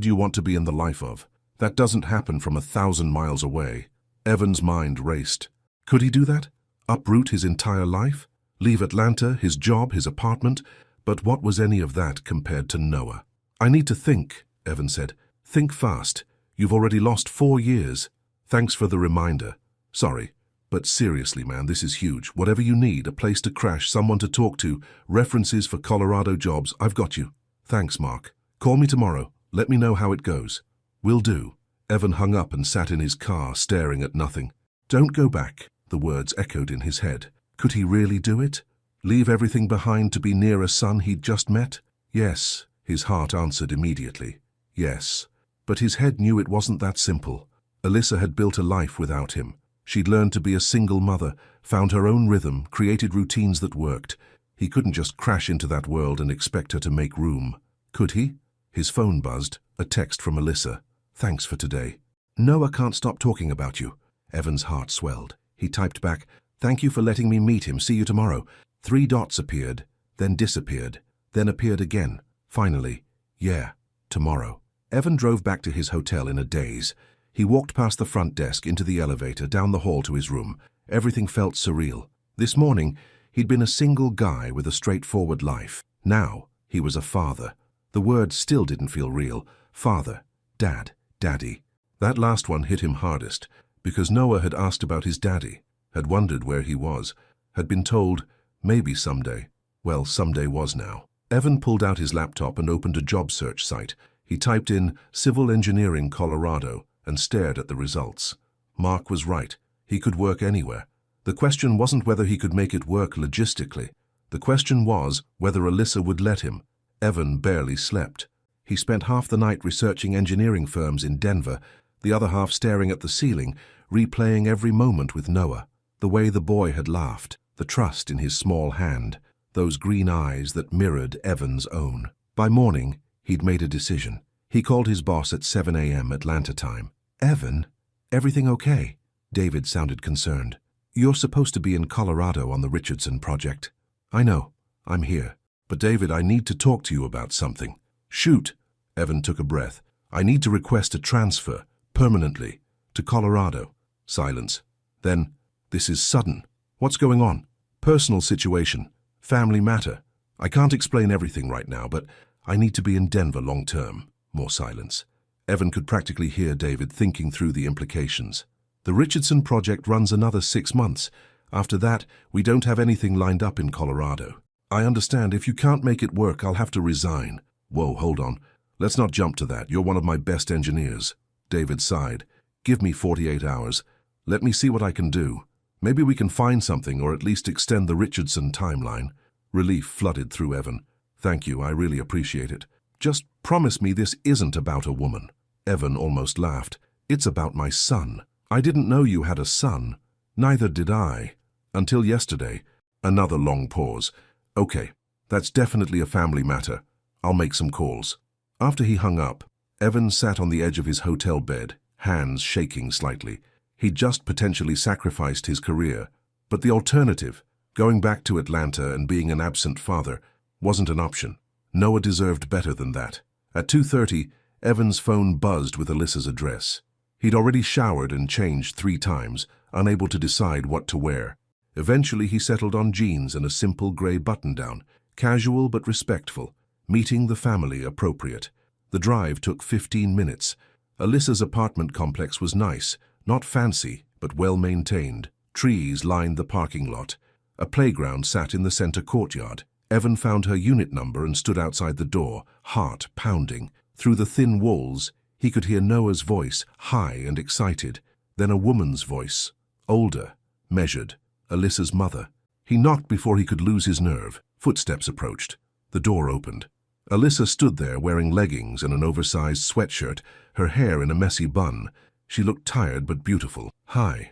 you want to be in the life of. That doesn't happen from 1,000 miles away. Evan's mind raced. Could he do that? Uproot his entire life? Leave Atlanta, his job, his apartment? But what was any of that compared to Noah? I need to think, Evan said. Think fast. You've already lost 4 years. Thanks for the reminder. Sorry. But seriously, man, this is huge. Whatever you need, a place to crash, someone to talk to, references for Colorado jobs, I've got you. Thanks, Mark. Call me tomorrow. Let me know how it goes. Will do. Evan hung up and sat in his car, staring at nothing. Don't go back, the words echoed in his head. Could he really do it? Leave everything behind to be near a son he'd just met? Yes, his heart answered immediately. Yes. But his head knew it wasn't that simple. Alyssa had built a life without him. She'd learned to be a single mother, found her own rhythm, created routines that worked. He couldn't just crash into that world and expect her to make room. Could he? His phone buzzed, a text from Alyssa. Thanks for today. Noah can't stop talking about you. Evan's heart swelled. He typed back, thank you for letting me meet him. See you tomorrow. 3 dots appeared, then disappeared, then appeared again. Finally, yeah, tomorrow. Evan drove back to his hotel in a daze. He walked past the front desk, into the elevator, down the hall to his room. Everything felt surreal. This morning, he'd been a single guy with a straightforward life. Now, he was a father. The word still didn't feel real. Father, dad, daddy. That last one hit him hardest, because Noah had asked about his daddy, had wondered where he was, had been told, maybe someday. Well, someday was now. Evan pulled out his laptop and opened a job search site. He typed in Civil Engineering Colorado and stared at the results. Mark was right. He could work anywhere. The question wasn't whether he could make it work logistically. The question was whether Alyssa would let him. Evan barely slept. He spent half the night researching engineering firms in Denver, the other half staring at the ceiling, replaying every moment with Noah. The way the boy had laughed, the trust in his small hand, those green eyes that mirrored Evan's own. By morning, he'd made a decision. He called his boss at 7 a.m. Atlanta time. Evan, everything okay? David sounded concerned. You're supposed to be in Colorado on the Richardson project. I know. I'm here. But David, I need to talk to you about something. Shoot. Evan took a breath. I need to request a transfer, permanently, to Colorado. Silence. Then, this is sudden. What's going on? Personal situation. Family matter. I can't explain everything right now, but I need to be in Denver long term. More silence. Evan could practically hear David thinking through the implications. The Richardson project runs another 6 months. After that, we don't have anything lined up in Colorado. I understand. If you can't make it work, I'll have to resign. Whoa, hold on. Let's not jump to that. You're one of my best engineers. David sighed. Give me 48 hours. Let me see what I can do. Maybe we can find something, or at least extend the Richardson timeline. Relief flooded through Evan. Thank you, I really appreciate it. Just promise me this isn't about a woman. Evan almost laughed. It's about my son. I didn't know you had a son. Neither did I. Until yesterday. Another long pause. Okay, that's definitely a family matter. I'll make some calls. After he hung up, Evan sat on the edge of his hotel bed, hands shaking slightly. He'd just potentially sacrificed his career. But the alternative, going back to Atlanta and being an absent father, wasn't an option. Noah deserved better than that. At 2:30, Evan's phone buzzed with Alyssa's address. He'd already showered and changed 3 times, unable to decide what to wear. Eventually he settled on jeans and a simple grey button-down, casual but respectful, meeting the family appropriate. The drive took 15 minutes. Alyssa's apartment complex was nice, not fancy, but well-maintained. Trees lined the parking lot. A playground sat in the center courtyard. Evan found her unit number and stood outside the door, heart pounding. Through the thin walls, he could hear Noah's voice, high and excited, then a woman's voice, older, measured, Alyssa's mother. He knocked before he could lose his nerve. Footsteps approached. The door opened. Alyssa stood there wearing leggings and an oversized sweatshirt, her hair in a messy bun. She looked tired but beautiful. Hi,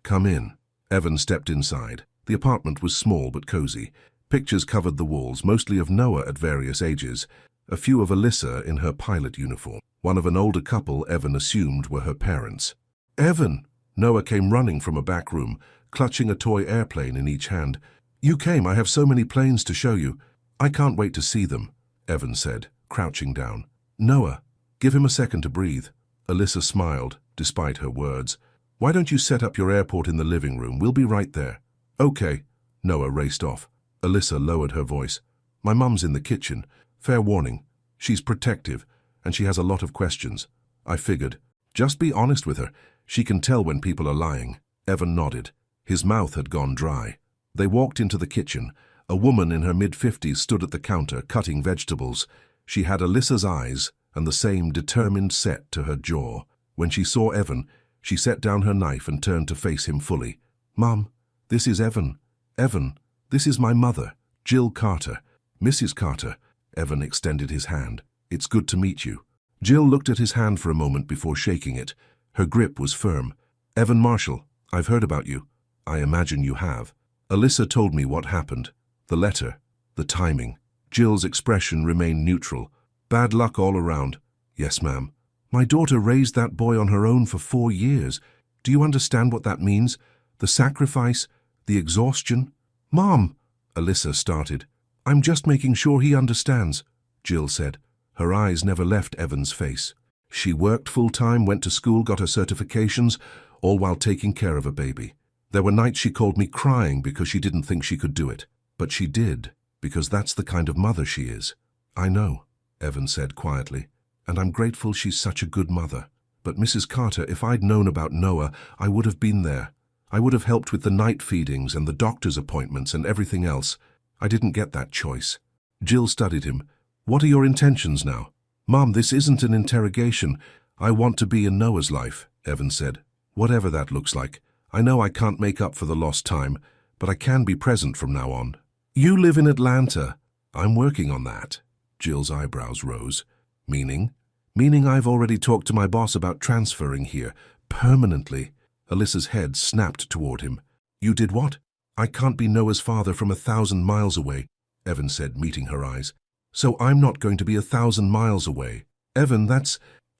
come in. Evan stepped inside. The apartment was small but cozy. Pictures covered the walls, mostly of Noah at various ages, a few of Alyssa in her pilot uniform. One of an older couple Evan assumed were her parents. Evan! Noah came running from a back room, clutching a toy airplane in each hand. You came, I have so many planes to show you. I can't wait to see them, Evan said, crouching down. Noah, give him a second to breathe. Alyssa smiled, despite her words. Why don't you set up your airport in the living room? We'll be right there. Okay. Noah raced off. Alyssa lowered her voice. My mum's in the kitchen. Fair warning. She's protective, and she has a lot of questions. I figured. Just be honest with her. She can tell when people are lying. Evan nodded. His mouth had gone dry. They walked into the kitchen. A woman in her mid-50s stood at the counter, cutting vegetables. She had Alyssa's eyes and the same determined set to her jaw. When she saw Evan, she set down her knife and turned to face him fully. Mum, this is Evan. Evan, this is my mother, Jill Carter. Mrs. Carter. Evan extended his hand. It's good to meet you. Jill looked at his hand for a moment before shaking it. Her grip was firm. Evan Marshall, I've heard about you. I imagine you have. Alyssa told me what happened. The letter, the timing. Jill's expression remained neutral. Bad luck all around. Yes, ma'am. My daughter raised that boy on her own for 4 years. Do you understand what that means? The sacrifice, the exhaustion? Mom, Alyssa started. I'm just making sure he understands, Jill said. Her eyes never left Evan's face. She worked full-time, went to school, got her certifications, all while taking care of a baby. There were nights she called me crying because she didn't think she could do it. But she did, because that's the kind of mother she is. I know, Evan said quietly, and I'm grateful she's such a good mother. But Mrs. Carter, if I'd known about Noah, I would have been there. I would have helped with the night feedings and the doctor's appointments and everything else. I didn't get that choice. Jill studied him. What are your intentions now? Mom, this isn't an interrogation. I want to be in Noah's life, Evan said. Whatever that looks like. I know I can't make up for the lost time, but I can be present from now on. You live in Atlanta. I'm working on that. Jill's eyebrows rose. Meaning? Meaning I've already talked to my boss about transferring here, permanently. Alyssa's head snapped toward him. You did what? I can't be Noah's father from 1,000 miles away, Evan said, meeting her eyes. So I'm not going to be 1,000 miles away. Evan,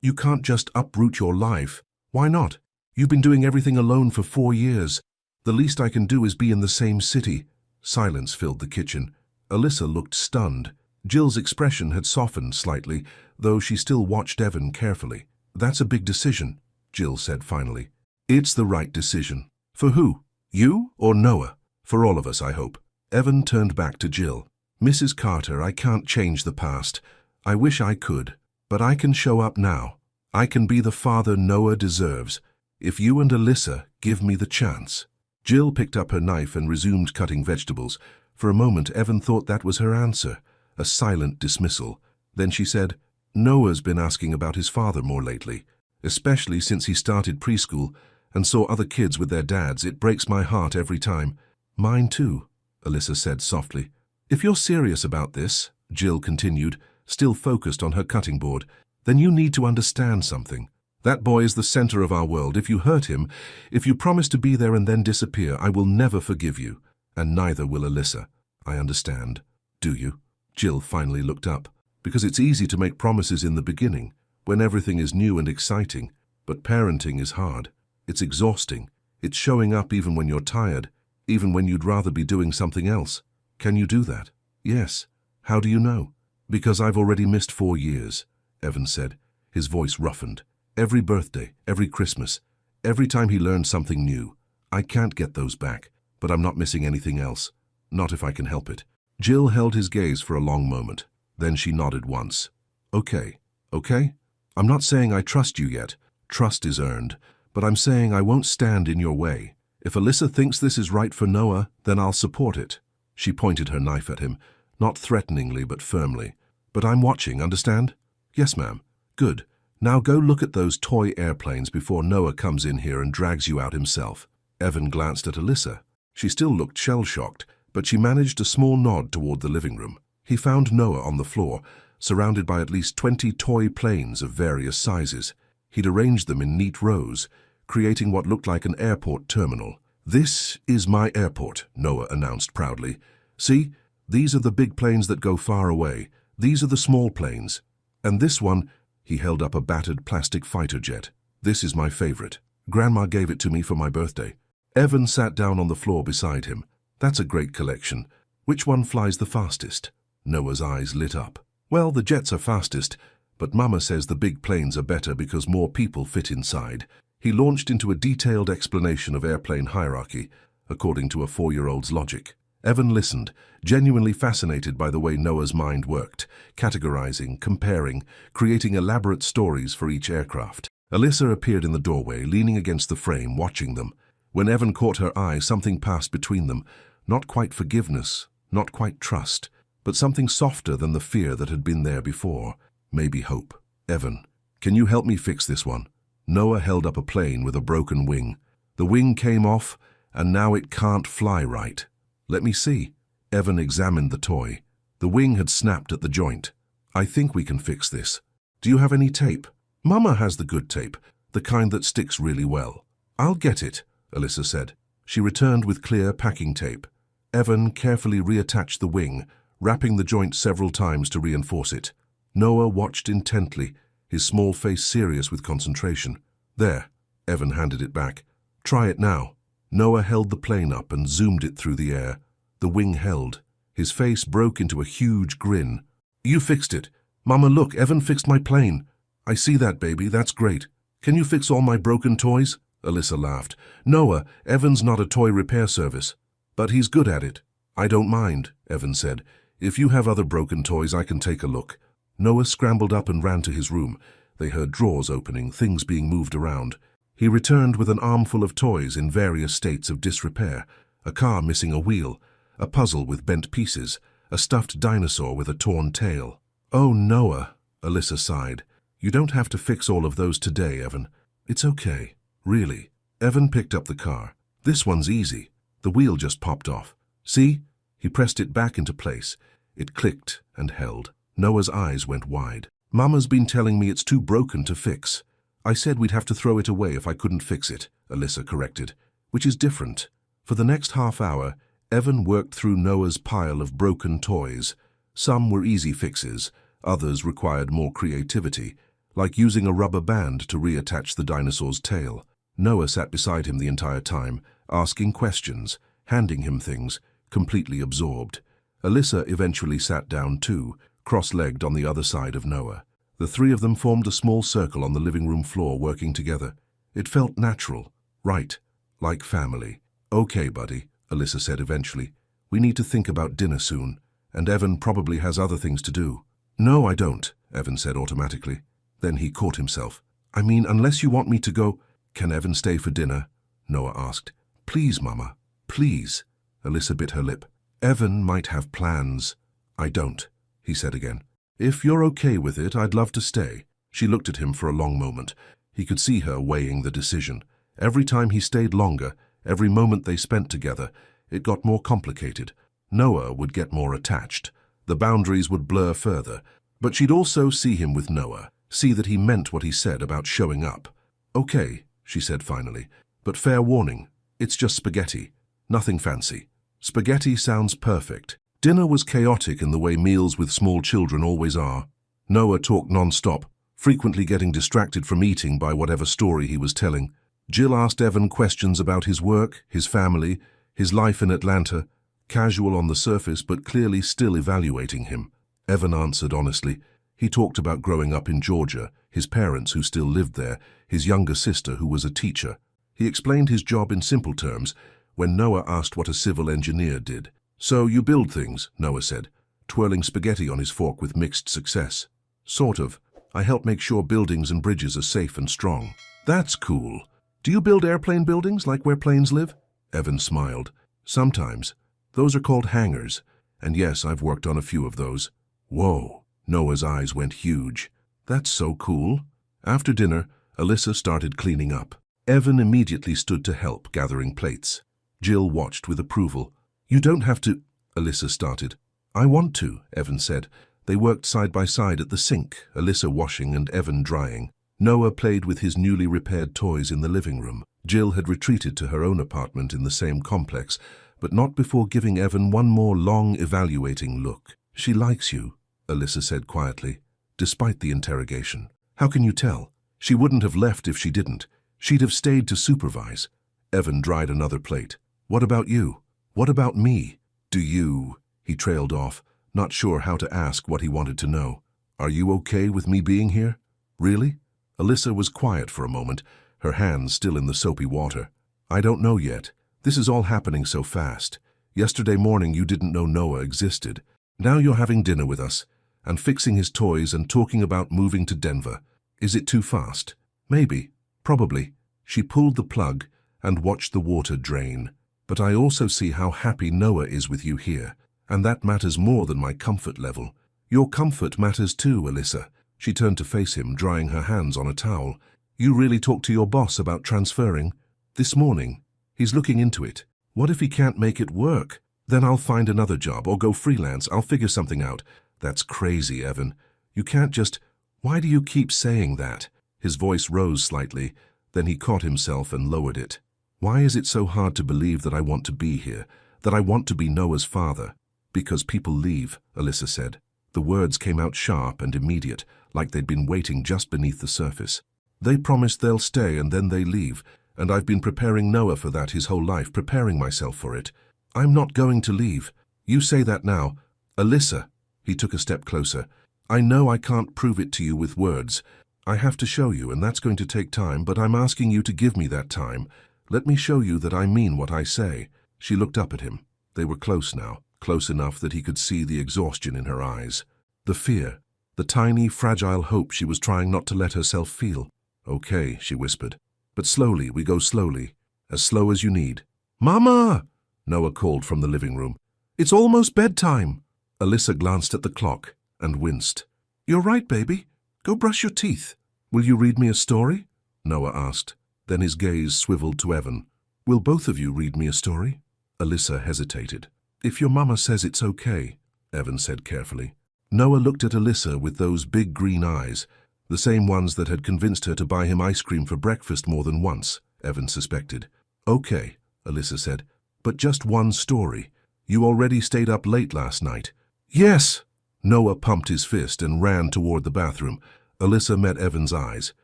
you can't just uproot your life. Why not? You've been doing everything alone for 4 years. The least I can do is be in the same city. Silence filled the kitchen. Alyssa looked stunned. Jill's expression had softened slightly, though she still watched Evan carefully. That's a big decision, Jill said finally. It's the right decision. For who? You or Noah? For all of us, I hope. Evan turned back to Jill. Mrs. Carter, I can't change the past. I wish I could. But I can show up now. I can be the father Noah deserves, if you and Alyssa give me the chance. Jill picked up her knife and resumed cutting vegetables. For a moment, Evan thought that was her answer, a silent dismissal. Then she said, Noah's been asking about his father more lately, especially since he started preschool and saw other kids with their dads. It breaks my heart every time. Mine too, Alyssa said softly. If you're serious about this, Jill continued, still focused on her cutting board, then you need to understand something. That boy is the center of our world. If you hurt him, if you promise to be there and then disappear, I will never forgive you, and neither will Alyssa. I understand. Do you? Jill finally looked up. Because it's easy to make promises in the beginning, when everything is new and exciting, but parenting is hard. It's exhausting. It's showing up even when you're tired, even when you'd rather be doing something else. Can you do that? Yes. How do you know? Because I've already missed 4 years, Evan said, his voice roughened. Every birthday, every Christmas, every time he learned something new. I can't get those back, but I'm not missing anything else. Not if I can help it. Jill held his gaze for a long moment. Then she nodded once. Okay, okay? I'm not saying I trust you yet. Trust is earned. But I'm saying I won't stand in your way. If Alyssa thinks this is right for Noah, then I'll support it. She pointed her knife at him, not threateningly but firmly. But I'm watching, understand? Yes, ma'am. Good. Now go look at those toy airplanes before Noah comes in here and drags you out himself. Evan glanced at Alyssa. She still looked shell-shocked, but she managed a small nod toward the living room. He found Noah on the floor, surrounded by at least 20 toy planes of various sizes. He'd arranged them in neat rows, creating what looked like an airport terminal. This is my airport, Noah announced proudly. See, these are the big planes that go far away. These are the small planes. And this one, he held up a battered plastic fighter jet. This is my favorite. Grandma gave it to me for my birthday. Evan sat down on the floor beside him. That's a great collection. Which one flies the fastest? Noah's eyes lit up. Well, the jets are fastest, but Mama says the big planes are better because more people fit inside. He launched into a detailed explanation of airplane hierarchy, according to a 4-year-old's logic. Evan listened, genuinely fascinated by the way Noah's mind worked, categorizing, comparing, creating elaborate stories for each aircraft. Alyssa appeared in the doorway, leaning against the frame, watching them. When Evan caught her eye, something passed between them. Not quite forgiveness, not quite trust, but something softer than the fear that had been there before. Maybe hope. Evan, can you help me fix this one? Noah held up a plane with a broken wing. The wing came off, and now it can't fly right. Let me see. Evan examined the toy. The wing had snapped at the joint. I think we can fix this. Do you have any tape? Mama has the good tape, the kind that sticks really well. I'll get it, Alyssa said. She returned with clear packing tape. Evan carefully reattached the wing, wrapping the joint several times to reinforce it. Noah watched intently, his small face serious with concentration. There, Evan handed it back. Try it now. Noah held the plane up and zoomed it through the air. The wing held. His face broke into a huge grin. You fixed it. Mama, look, Evan fixed my plane. I see that, baby, that's great. Can you fix all my broken toys? Alyssa laughed. Noah, Evan's not a toy repair service. But he's good at it. I don't mind, Evan said. If you have other broken toys, I can take a look. Noah scrambled up and ran to his room. They heard drawers opening, things being moved around. He returned with an armful of toys in various states of disrepair. A car missing a wheel, a puzzle with bent pieces, a stuffed dinosaur with a torn tail. Oh, Noah, Alyssa sighed. You don't have to fix all of those today, Evan. It's okay. Really. Evan picked up the car. This one's easy. The wheel just popped off. See? He pressed it back into place. It clicked and held. Noah's eyes went wide. Mama's been telling me it's too broken to fix. I said we'd have to throw it away if I couldn't fix it, Alyssa corrected, which is different. For the next half hour, Evan worked through Noah's pile of broken toys. Some were easy fixes, others required more creativity, like using a rubber band to reattach the dinosaur's tail. Noah sat beside him the entire time, asking questions, handing him things, completely absorbed. Alyssa eventually sat down too, cross-legged on the other side of Noah. The three of them formed a small circle on the living room floor, working together. It felt natural, right, like family. Okay, buddy, Alyssa said eventually. We need to think about dinner soon, and Evan probably has other things to do. No, I don't, Evan said automatically. Then he caught himself. I mean, unless you want me to go... Can Evan stay for dinner? Noah asked. Please, Mama, please. Alyssa bit her lip. Evan might have plans. I don't, he said again. If you're okay with it, I'd love to stay. She looked at him for a long moment. He could see her weighing the decision. Every time he stayed longer, every moment they spent together, it got more complicated. Noah would get more attached. The boundaries would blur further. But she'd also see him with Noah, see that he meant what he said about showing up. Okay, she said finally, but fair warning, it's just spaghetti. Nothing fancy. Spaghetti sounds perfect. Dinner was chaotic in the way meals with small children always are. Noah talked non-stop, frequently getting distracted from eating by whatever story he was telling. Jill asked Evan questions about his work, his family, his life in Atlanta, casual on the surface but clearly still evaluating him. Evan answered honestly. He talked about growing up in Georgia, his parents who still lived there, his younger sister who was a teacher. He explained his job in simple terms when Noah asked what a civil engineer did. "So you build things," Noah said, twirling spaghetti on his fork with mixed success. "Sort of. I help make sure buildings and bridges are safe and strong." "That's cool. Do you build airplane buildings like where planes live?" Evan smiled. "Sometimes. Those are called hangars. And yes, I've worked on a few of those." "Whoa." Noah's eyes went huge. "That's so cool." After dinner, Alyssa started cleaning up. Evan immediately stood to help, gathering plates. Jill watched with approval. "You don't have to," Alyssa started. "I want to," Evan said. They worked side by side at the sink, Alyssa washing and Evan drying. Noah played with his newly repaired toys in the living room. Jill had retreated to her own apartment in the same complex, but not before giving Evan one more long, evaluating look. "She likes you," Alyssa said quietly, despite the interrogation. "How can you tell? She wouldn't have left if she didn't. She'd have stayed to supervise." Evan dried another plate. "What about you? What about me? Do you—" He trailed off, not sure how to ask what he wanted to know. "Are you okay with me being here? Really?" Alyssa was quiet for a moment, her hands still in the soapy water. "I don't know yet. This is all happening so fast. Yesterday morning you didn't know Noah existed. Now you're having dinner with us, and fixing his toys and talking about moving to Denver. Is it too fast?" "Maybe. Probably." She pulled the plug and watched the water drain. "But I also see how happy Noah is with you here, and that matters more than my comfort level." "Your comfort matters too, Alyssa." She turned to face him, drying her hands on a towel. "You really talked to your boss about transferring?" "This morning. He's looking into it. What if he can't make it work? Then I'll find another job or go freelance. I'll figure something out." "That's crazy, Evan. You can't just—" "Why do you keep saying that?" His voice rose slightly, then he caught himself and lowered it. "Why is it so hard to believe that I want to be here, that I want to be Noah's father?" "Because people leave," Alyssa said. The words came out sharp and immediate, like they'd been waiting just beneath the surface. "They promise they'll stay and then they leave, and I've been preparing Noah for that his whole life, preparing myself for it. I'm not going to leave. You say that now. Alyssa," he took a step closer, "I know I can't prove it to you with words. I have to show you, and that's going to take time, but I'm asking you to give me that time. Let me show you that I mean what I say." She looked up at him. They were close now, close enough that he could see the exhaustion in her eyes. The fear, the tiny, fragile hope she was trying not to let herself feel. "Okay," she whispered. "But slowly, we go slowly. As slow as you need." "Mama!" Noah called from the living room. "It's almost bedtime." Alyssa glanced at the clock and winced. "You're right, baby. Go brush your teeth." "Will you read me a story?" Noah asked. Then his gaze swiveled to Evan. "Will both of you read me a story?" Alyssa hesitated. "If your mama says it's okay," Evan said carefully. Noah looked at Alyssa with those big green eyes, the same ones that had convinced her to buy him ice cream for breakfast more than once, Evan suspected. "Okay," Alyssa said, "but just one story. You already stayed up late last night." "Yes!" Noah pumped his fist and ran toward the bathroom. Alyssa met Evan's eyes.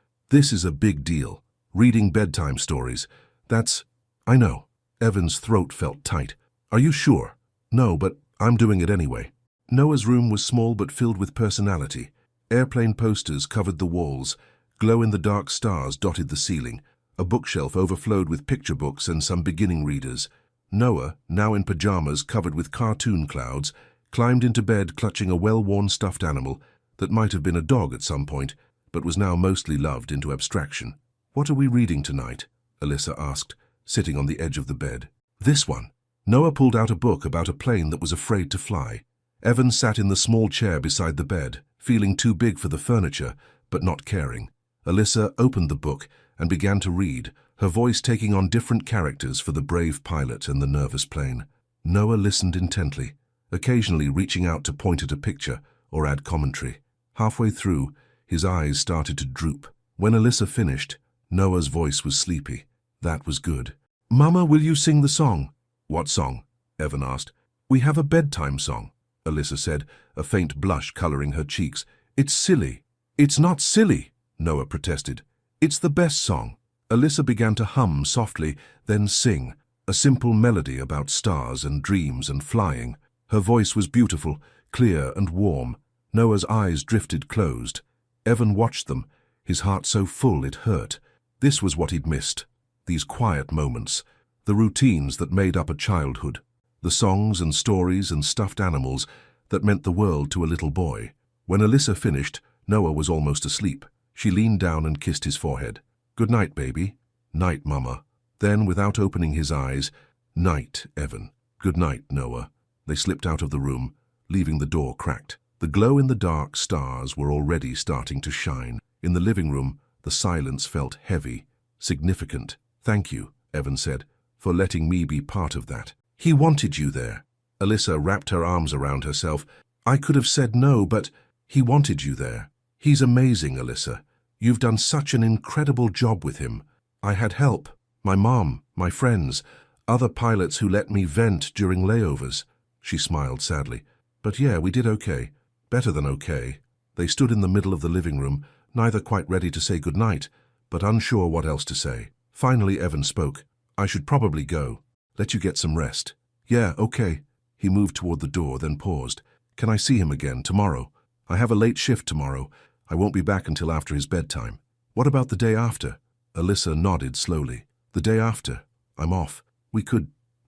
"This is a big deal. Reading bedtime stories. That's—" "I know." Evan's throat felt tight. "Are you sure?" "No, but I'm doing it anyway." Noah's room was small but filled with personality. Airplane posters covered the walls. Glow-in-the-dark stars dotted the ceiling. A bookshelf overflowed with picture books and some beginning readers. Noah, now in pajamas covered with cartoon clouds, climbed into bed clutching a well-worn stuffed animal that might have been a dog at some point, but was now mostly loved into abstraction. "What are we reading tonight?" Alyssa asked, sitting on the edge of the bed. "This one." Noah pulled out a book about a plane that was afraid to fly. Evan sat in the small chair beside the bed, feeling too big for the furniture, but not caring. Alyssa opened the book and began to read, her voice taking on different characters for the brave pilot and the nervous plane. Noah listened intently, occasionally reaching out to point at a picture or add commentary. Halfway through, his eyes started to droop. When Alyssa finished, Noah's voice was sleepy. That was good. "Mama, will you sing the song?" "What song?" Evan asked. "We have a bedtime song," Alyssa said, a faint blush coloring her cheeks. "It's silly." "It's not silly," Noah protested. "It's the best song." Alyssa began to hum softly, then sing, a simple melody about stars and dreams and flying. Her voice was beautiful, clear and warm. Noah's eyes drifted closed. Evan watched them, his heart so full it hurt. This was what he'd missed. These quiet moments, the routines that made up a childhood, the songs and stories and stuffed animals that meant the world to a little boy. When Alyssa finished, Noah was almost asleep. She leaned down and kissed his forehead. "Good night, baby." "Night, Mama." Then, without opening his eyes, "Night, Evan." "Good night, Noah." They slipped out of the room, leaving the door cracked. The glow-in-the-dark stars were already starting to shine. In the living room, the silence felt heavy, significant. "Thank you," Evan said, "for letting me be part of that." "He wanted you there." Alyssa wrapped her arms around herself. "I could have said no, but he wanted you there. He's amazing, Alyssa. You've done such an incredible job with him. I had help. My mom, my friends, other pilots who let me vent during layovers." She smiled sadly. "But yeah, we did okay. Better than okay." They stood in the middle of the living room, neither quite ready to say goodnight, but unsure what else to say. Finally, Evan spoke. "I should probably go. Let you get some rest." "Yeah, okay." He moved toward the door, then paused. "Can I see him again tomorrow? I have a late shift tomorrow. I won't be back until after his bedtime." "What about the day after?" Alyssa nodded slowly. "The day after? I'm off.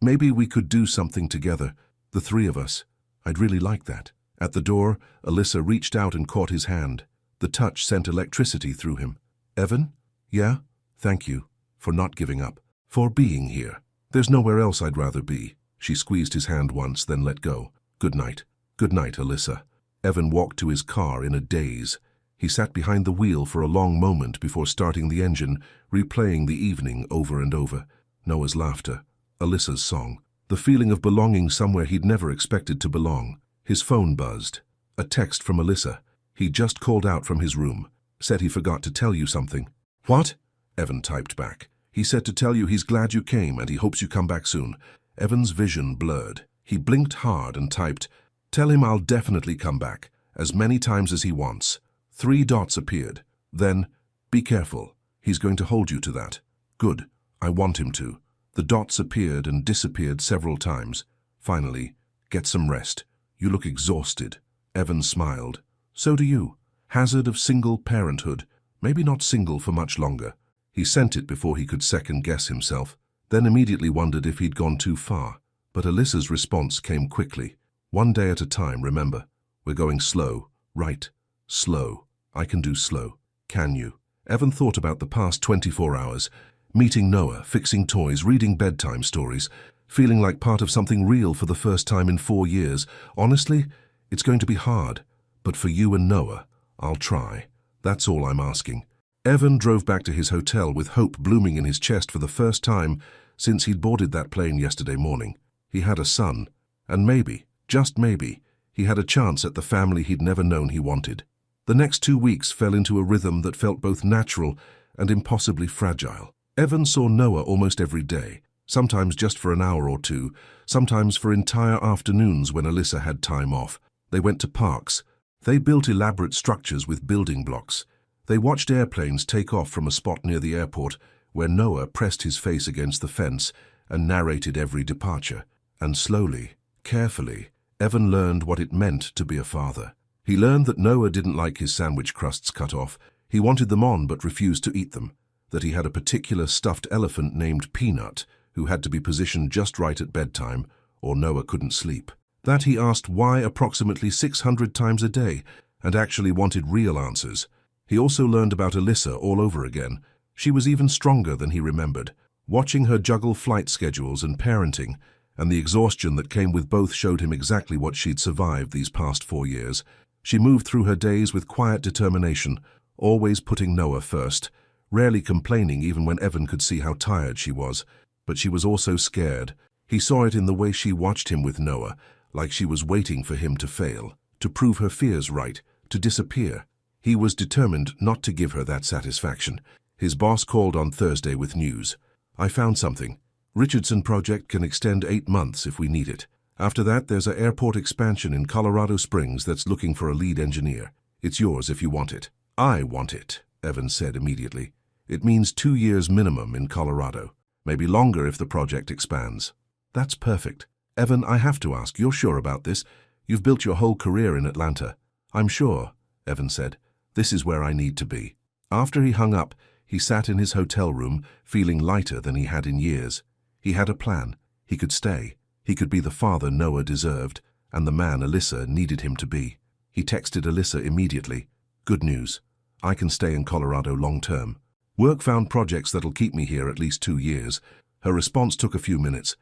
Maybe we could do something together, the three of us. I'd really like that." At the door, Alyssa reached out and caught his hand. The touch sent electricity through him. "Evan?" "Yeah? Thank you. For not giving up. For being here. There's nowhere else I'd rather be." She squeezed his hand once, then let go. "Good night." "Good night, Alyssa." Evan walked to his car in a daze. He sat behind the wheel for a long moment before starting the engine, replaying the evening over and over. Noah's laughter. Alyssa's song. The feeling of belonging somewhere he'd never expected to belong. His phone buzzed. A text from Alyssa. He just called out from his room. Said he forgot to tell you something. "What?" Evan typed back. "He said to tell you he's glad you came and he hopes you come back soon." Evan's vision blurred. He blinked hard and typed, "Tell him I'll definitely come back, as many times as he wants." 3 dots appeared. Then, "Be careful. He's going to hold you to that." "Good. I want him to." The dots appeared and disappeared several times. Finally, "Get some rest. You look exhausted." Evan smiled. "So do you. Hazard of single parenthood. Maybe not single for much longer." He sent it before he could second-guess himself, then immediately wondered if he'd gone too far. But Alyssa's response came quickly. "One day at a time, remember. We're going slow, right? Slow. I can do slow. Can you?" Evan thought about the past 24 hours, meeting Noah, fixing toys, reading bedtime stories, feeling like part of something real for the first time in 4 years. "Honestly, it's going to be hard, but for you and Noah, I'll try. That's all I'm asking." Evan drove back to his hotel with hope blooming in his chest for the first time since he'd boarded that plane yesterday morning. He had a son, and maybe, just maybe, he had a chance at the family he'd never known he wanted. The next 2 weeks fell into a rhythm that felt both natural and impossibly fragile. Evan saw Noah almost every day, sometimes just for an hour or two, sometimes for entire afternoons when Alyssa had time off. They went to parks. They built elaborate structures with building blocks. They watched airplanes take off from a spot near the airport where Noah pressed his face against the fence and narrated every departure. And slowly, carefully, Evan learned what it meant to be a father. He learned that Noah didn't like his sandwich crusts cut off. He wanted them on but refused to eat them. That he had a particular stuffed elephant named Peanut who had to be positioned just right at bedtime or Noah couldn't sleep. That he asked why approximately 600 times a day and actually wanted real answers. He also learned about Alyssa all over again. She was even stronger than he remembered. Watching her juggle flight schedules and parenting, and the exhaustion that came with both showed him exactly what she'd survived these past 4 years. She moved through her days with quiet determination, always putting Noah first, rarely complaining even when Evan could see how tired she was. But she was also scared. He saw it in the way she watched him with Noah, like she was waiting for him to fail, to prove her fears right, to disappear. He was determined not to give her that satisfaction. His boss called on Thursday with news. "I found something. Richardson project can extend 8 months if we need it. After that, there's an airport expansion in Colorado Springs that's looking for a lead engineer. It's yours if you want it." "I want it," Evan said immediately. "It means 2 years minimum in Colorado. Maybe longer if the project expands." "That's perfect." "Evan, I have to ask, you're sure about this? You've built your whole career in Atlanta." I'm sure, Evan said. This is where I need to be. After he hung up, he sat in his hotel room, feeling lighter than he had in years. He had a plan. He could stay. He could be the father Noah deserved, and the man Alyssa needed him to be. He texted Alyssa immediately. Good news. I can stay in Colorado long term. Work found projects that'll keep me here at least 2 years. Her response took a few minutes.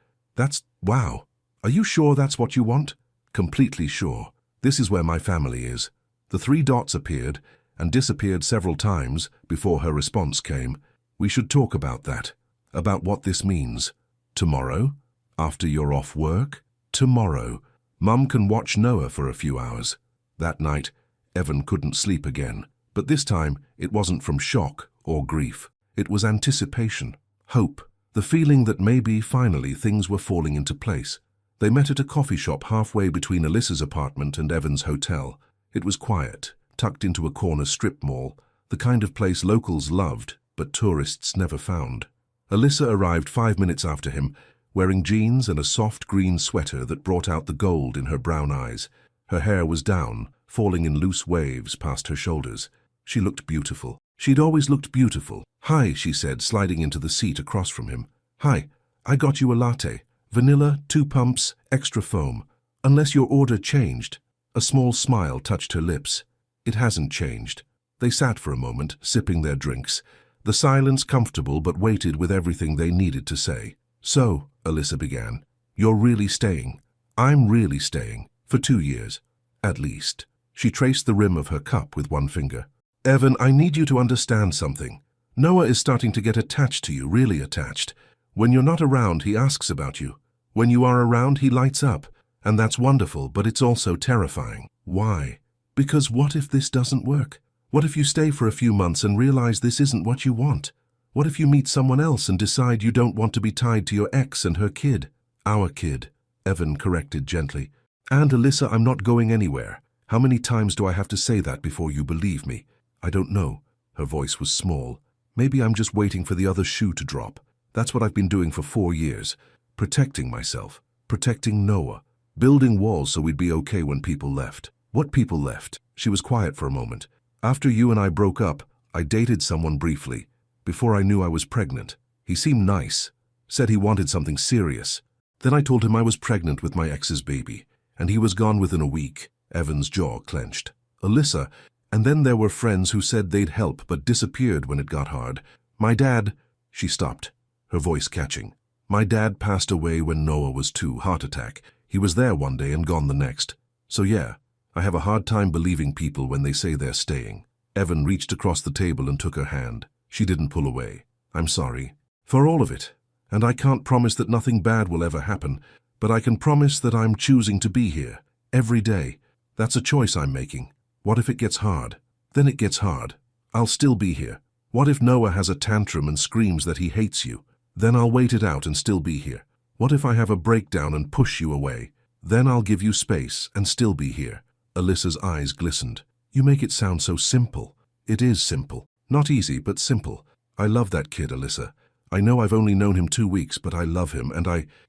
Wow. Are you sure that's what you want? Completely sure. This is where my family is. The 3 dots appeared and disappeared several times before her response came. We should talk about that. About what this means. Tomorrow? After you're off work? Tomorrow. Mum can watch Noah for a few hours. That night, Evan couldn't sleep again. But this time, it wasn't from shock or grief. It was anticipation, hope, the feeling that maybe, finally, things were falling into place. They met at a coffee shop halfway between Alyssa's apartment and Evan's hotel. It was quiet, tucked into a corner strip mall, the kind of place locals loved, but tourists never found. Alyssa arrived 5 minutes after him, wearing jeans and a soft green sweater that brought out the gold in her brown eyes. Her hair was down, falling in loose waves past her shoulders. She looked beautiful. She'd always looked beautiful. Hi, she said, sliding into the seat across from him. Hi, I got you a latte. Vanilla, 2 pumps, extra foam. Unless your order changed. A small smile touched her lips. It hasn't changed. They sat for a moment, sipping their drinks. The silence comfortable but weighted with everything they needed to say. So, Alyssa began, you're really staying. I'm really staying. For 2 years. At least. She traced the rim of her cup with one finger. Evan, I need you to understand something. Noah is starting to get attached to you, really attached. When you're not around, he asks about you. When you are around, he lights up. And that's wonderful, but it's also terrifying. Why? Because what if this doesn't work? What if you stay for a few months and realize this isn't what you want? What if you meet someone else and decide you don't want to be tied to your ex and her kid? Our kid, Evan corrected gently. And Alyssa, I'm not going anywhere. How many times do I have to say that before you believe me? I don't know. Her voice was small. Maybe I'm just waiting for the other shoe to drop. That's what I've been doing for 4 years. Protecting myself. Protecting Noah. Building walls so we'd be okay when people left. What people left? She was quiet for a moment. After you and I broke up, I dated someone briefly. Before I knew I was pregnant. He seemed nice. Said he wanted something serious. Then I told him I was pregnant with my ex's baby. And he was gone within a week. Evan's jaw clenched. Alyssa, and then there were friends who said they'd help but disappeared when it got hard. My dad, she stopped, her voice catching. My dad passed away when Noah was 2, heart attack. He was there one day and gone the next. So yeah, I have a hard time believing people when they say they're staying. Evan reached across the table and took her hand. She didn't pull away. I'm sorry. For all of it. And I can't promise that nothing bad will ever happen, but I can promise that I'm choosing to be here. Every day. That's a choice I'm making. What if it gets hard? Then it gets hard. I'll still be here. What if Noah has a tantrum and screams that he hates you? Then I'll wait it out and still be here. What if I have a breakdown and push you away? Then I'll give you space and still be here. Alyssa's eyes glistened. You make it sound so simple. It is simple. Not easy, but simple. I love that kid, Alyssa. I know I've only known him 2 weeks, but I love him, and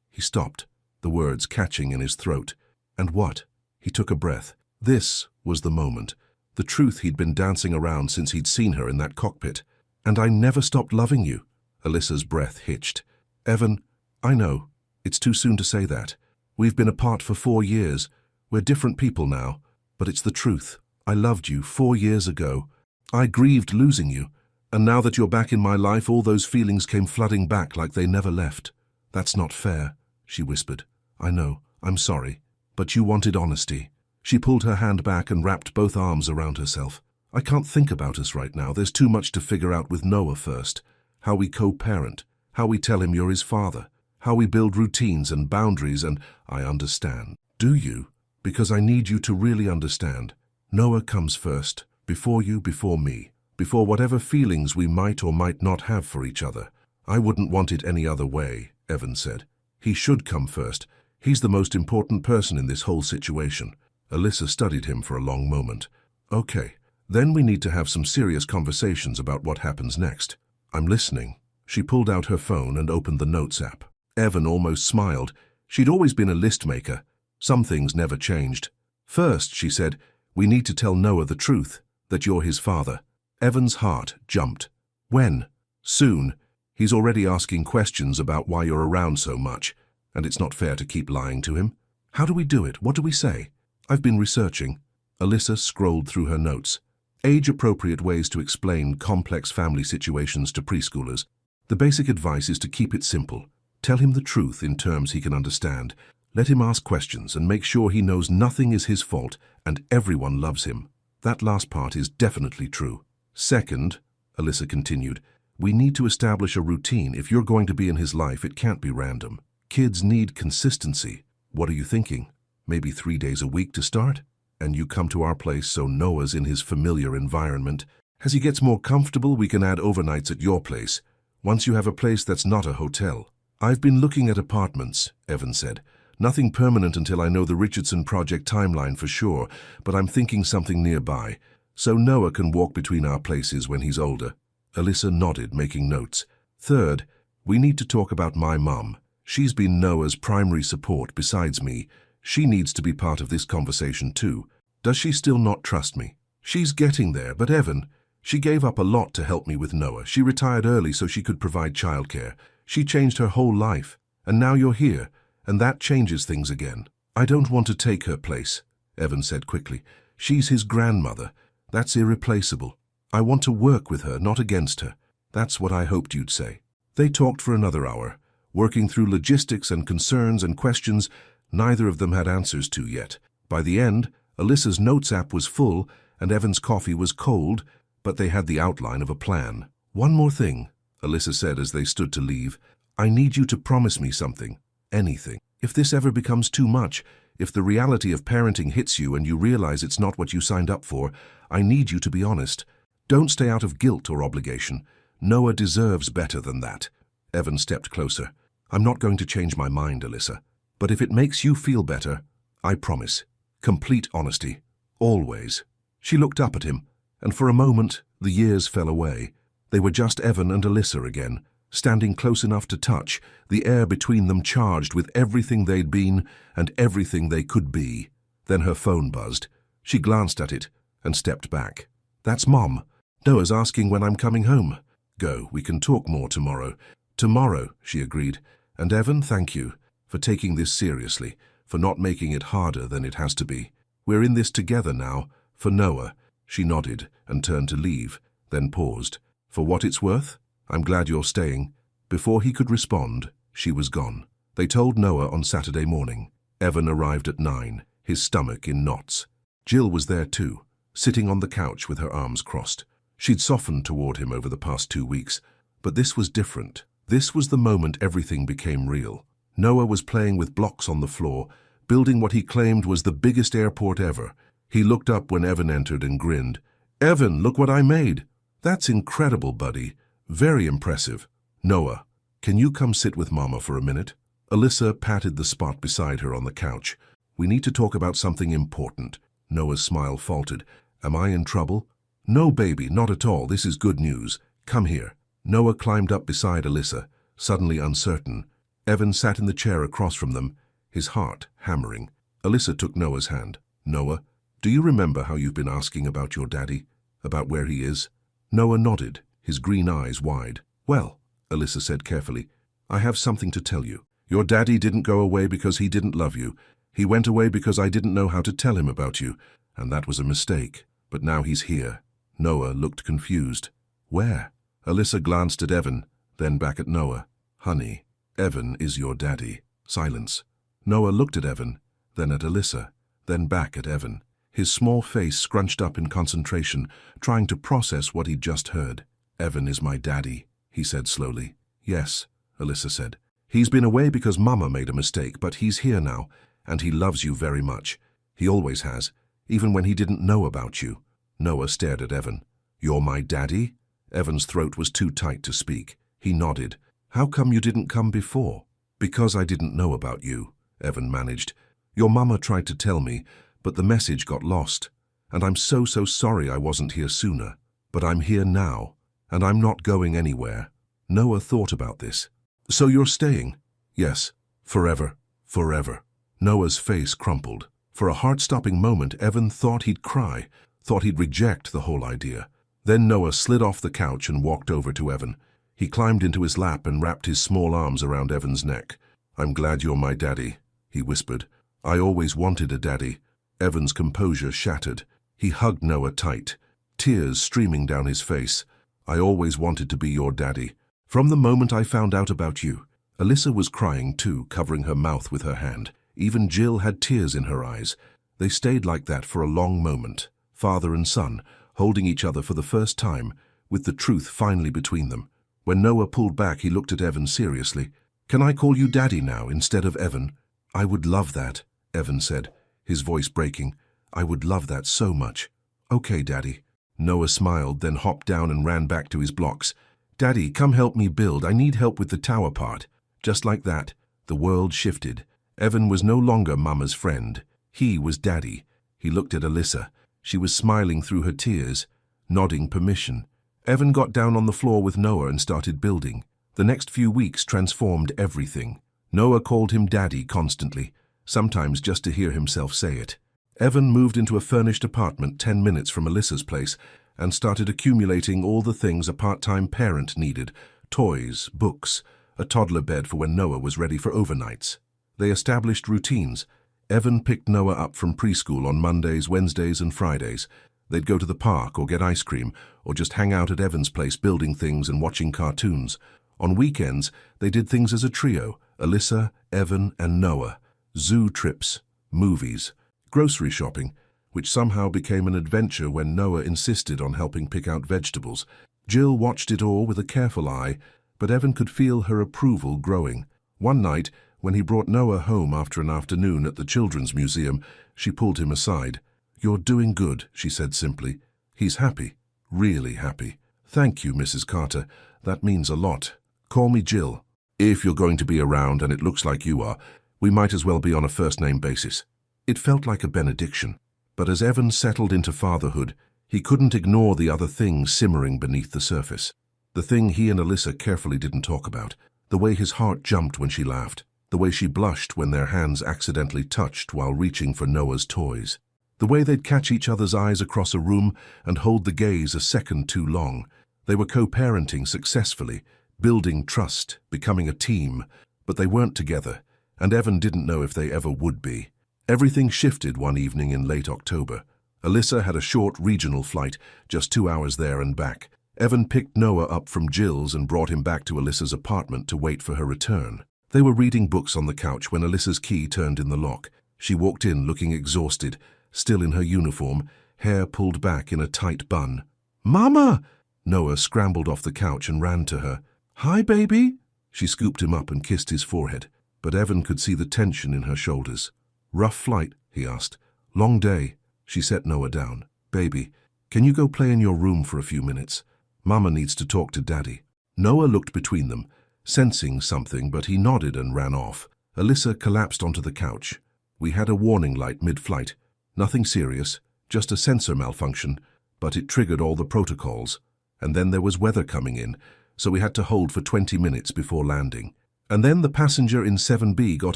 He stopped, the words catching in his throat. And what? He took a breath. This was the moment. The truth he'd been dancing around since he'd seen her in that cockpit. And I never stopped loving you. Alyssa's breath hitched. Evan, I know. It's too soon to say that. We've been apart for 4 years. We're different people now. But it's the truth. I loved you 4 years ago. I grieved losing you. And now that you're back in my life, all those feelings came flooding back like they never left. That's not fair, she whispered. I know. I'm sorry. But you wanted honesty. She pulled her hand back and wrapped both arms around herself. I can't think about us right now. There's too much to figure out with Noah first. How we co-parent. How we tell him you're his father. How we build routines and boundaries, and I understand. Do you? Because I need you to really understand. Noah comes first. Before you, before me. Before whatever feelings we might or might not have for each other. I wouldn't want it any other way, Evan said. He should come first. He's the most important person in this whole situation. Alyssa studied him for a long moment. Okay, then we need to have some serious conversations about what happens next. I'm listening. She pulled out her phone and opened the Notes app. Evan almost smiled. She'd always been a list maker. Some things never changed. First, she said, We need to tell Noah the truth, that you're his father. Evan's heart jumped. When? Soon. He's already asking questions about why you're around so much, and it's not fair to keep lying to him. How do we do it? What do we say? I've been researching. Alyssa scrolled through her notes. Age-appropriate ways to explain complex family situations to preschoolers. The basic advice is to keep it simple. Tell him the truth in terms he can understand. Let him ask questions and make sure he knows nothing is his fault and everyone loves him. That last part is definitely true. Second, Alyssa continued, we need to establish a routine. If you're going to be in his life, it can't be random. Kids need consistency. What are you thinking? Maybe 3 days a week to start? And you come to our place so Noah's in his familiar environment. As he gets more comfortable, we can add overnights at your place. Once you have a place that's not a hotel. I've been looking at apartments, Evan said. Nothing permanent until I know the Richardson project timeline for sure, but I'm thinking something nearby, so Noah can walk between our places when he's older. Alyssa nodded, making notes. Third, we need to talk about my mum. She's been Noah's primary support besides me. She needs to be part of this conversation too. Does she still not trust me? She's getting there, but Evan, she gave up a lot to help me with Noah. She retired early so she could provide childcare. She changed her whole life, and now you're here, and that changes things again. I don't want to take her place, Evan said quickly. She's his grandmother. That's irreplaceable. I want to work with her, not against her. That's what I hoped you'd say. They talked for another hour, working through logistics and concerns and questions neither of them had answers to yet. By the end, Alyssa's notes app was full and Evan's coffee was cold, but they had the outline of a plan. One more thing, Alyssa said as they stood to leave. I need you to promise me something. Anything. If this ever becomes too much, if the reality of parenting hits you and you realize it's not what you signed up for, I need you to be honest. Don't stay out of guilt or obligation. Noah deserves better than that. Evan stepped closer. I'm not going to change my mind, Alyssa. But if it makes you feel better, I promise. Complete honesty. Always. She looked up at him, and for a moment, the years fell away. They were just Evan and Alyssa again, standing close enough to touch, the air between them charged with everything they'd been and everything they could be. Then her phone buzzed. She glanced at it and stepped back. That's Mom. Noah's asking when I'm coming home. Go, we can talk more tomorrow. Tomorrow, she agreed. And Evan, thank you for taking this seriously, for not making it harder than it has to be. We're in this together now, for Noah. She nodded and turned to leave, then paused. For what it's worth, I'm glad you're staying. Before he could respond, she was gone. They told Noah on Saturday morning. Evan arrived at 9, his stomach in knots. Jill was there too, sitting on the couch with her arms crossed. She'd softened toward him over the past 2 weeks, but this was different. This was the moment everything became real. Noah was playing with blocks on the floor, building what he claimed was the biggest airport ever. He looked up when Evan entered and grinned. Evan, look what I made. That's incredible, buddy. Very impressive. Noah, can you come sit with Mama for a minute? Alyssa patted the spot beside her on the couch. We need to talk about something important. Noah's smile faltered. Am I in trouble? No, baby, not at all. This is good news. Come here. Noah climbed up beside Alyssa, suddenly uncertain. Evan sat in the chair across from them, his heart hammering. Alyssa took Noah's hand. Noah, do you remember how you've been asking about your daddy? About where he is? Noah nodded, his green eyes wide. Well, Alyssa said carefully, I have something to tell you. Your daddy didn't go away because he didn't love you. He went away because I didn't know how to tell him about you, and that was a mistake. But now he's here. Noah looked confused. Where? Alyssa glanced at Evan, then back at Noah. Honey, Evan is your daddy. Silence. Noah looked at Evan, then at Alyssa, then back at Evan. His small face scrunched up in concentration, trying to process what he'd just heard. Evan is my daddy, he said slowly. Yes, Alyssa said. He's been away because Mama made a mistake, but he's here now, and he loves you very much. He always has, even when he didn't know about you. Noah stared at Evan. You're my daddy? Evan's throat was too tight to speak. He nodded. How come you didn't come before? Because I didn't know about you, Evan managed. Your mama tried to tell me, but the message got lost. And I'm so sorry I wasn't here sooner. But I'm here now, and I'm not going anywhere. Noah thought about this. So you're staying? Yes, forever, forever. Noah's face crumpled. For a heart-stopping moment, Evan thought he'd cry, thought he'd reject the whole idea. Then Noah slid off the couch and walked over to Evan. He climbed into his lap and wrapped his small arms around Evan's neck. "I'm glad you're my daddy," he whispered. "I always wanted a daddy." Evan's composure shattered. He hugged Noah tight, tears streaming down his face. "I always wanted to be your daddy. From the moment I found out about you." Alyssa was crying too, covering her mouth with her hand. Even Jill had tears in her eyes. They stayed like that for a long moment, father and son, holding each other for the first time, with the truth finally between them. When Noah pulled back, he looked at Evan seriously. "Can I call you Daddy now instead of Evan?" "I would love that," Evan said, his voice breaking. "I would love that so much." "Okay, Daddy." Noah smiled, then hopped down and ran back to his blocks. "Daddy, come help me build. I need help with the tower part." Just like that, the world shifted. Evan was no longer Mama's friend. He was Daddy. He looked at Alyssa. She was smiling through her tears, nodding permission. Evan got down on the floor with Noah and started building. The next few weeks transformed everything. Noah called him Daddy constantly, sometimes just to hear himself say it. Evan moved into a furnished apartment 10 minutes from Alyssa's place and started accumulating all the things a part-time parent needed: toys, books, a toddler bed for when Noah was ready for overnights. They established routines. Evan picked Noah up from preschool on Mondays, Wednesdays, and Fridays. They'd go to the park or get ice cream or just hang out at Evan's place building things and watching cartoons. On weekends, they did things as a trio: Alyssa, Evan, and Noah. Zoo trips, movies, grocery shopping, which somehow became an adventure when Noah insisted on helping pick out vegetables. Jill watched it all with a careful eye, but Evan could feel her approval growing. One night, when he brought Noah home after an afternoon at the Children's Museum, she pulled him aside. "You're doing good," she said simply. "He's happy, really happy." "Thank you, Mrs. Carter. That means a lot. Call me Jill. If you're going to be around, and it looks like you are, we might as well be on a first-name basis." It felt like a benediction. But as Evan settled into fatherhood, he couldn't ignore the other things simmering beneath the surface. The thing he and Alyssa carefully didn't talk about. The way his heart jumped when she laughed. The way she blushed when their hands accidentally touched while reaching for Noah's toys. The way they'd catch each other's eyes across a room and hold the gaze a second too long. They were co-parenting successfully, building trust, becoming a team, but they weren't together, and Evan didn't know if they ever would be. Everything shifted one evening in late October. Alyssa had a short regional flight, just 2 hours there and back. Evan picked Noah up from Jill's and brought him back to Alyssa's apartment to wait for her return. They were reading books on the couch when Alyssa's key turned in the lock. She walked in looking exhausted, still in her uniform, hair pulled back in a tight bun. "Mama!" Noah scrambled off the couch and ran to her. "Hi, baby!" She scooped him up and kissed his forehead, but Evan could see the tension in her shoulders. "Rough flight?" he asked. "Long day." She set Noah down. "Baby, can you go play in your room for a few minutes? Mama needs to talk to Daddy." Noah looked between them, sensing something, but he nodded and ran off. Alyssa collapsed onto the couch. "We had a warning light mid-flight. Nothing serious, just a sensor malfunction, but it triggered all the protocols. And then there was weather coming in, so we had to hold for 20 minutes before landing. And then the passenger in 7B got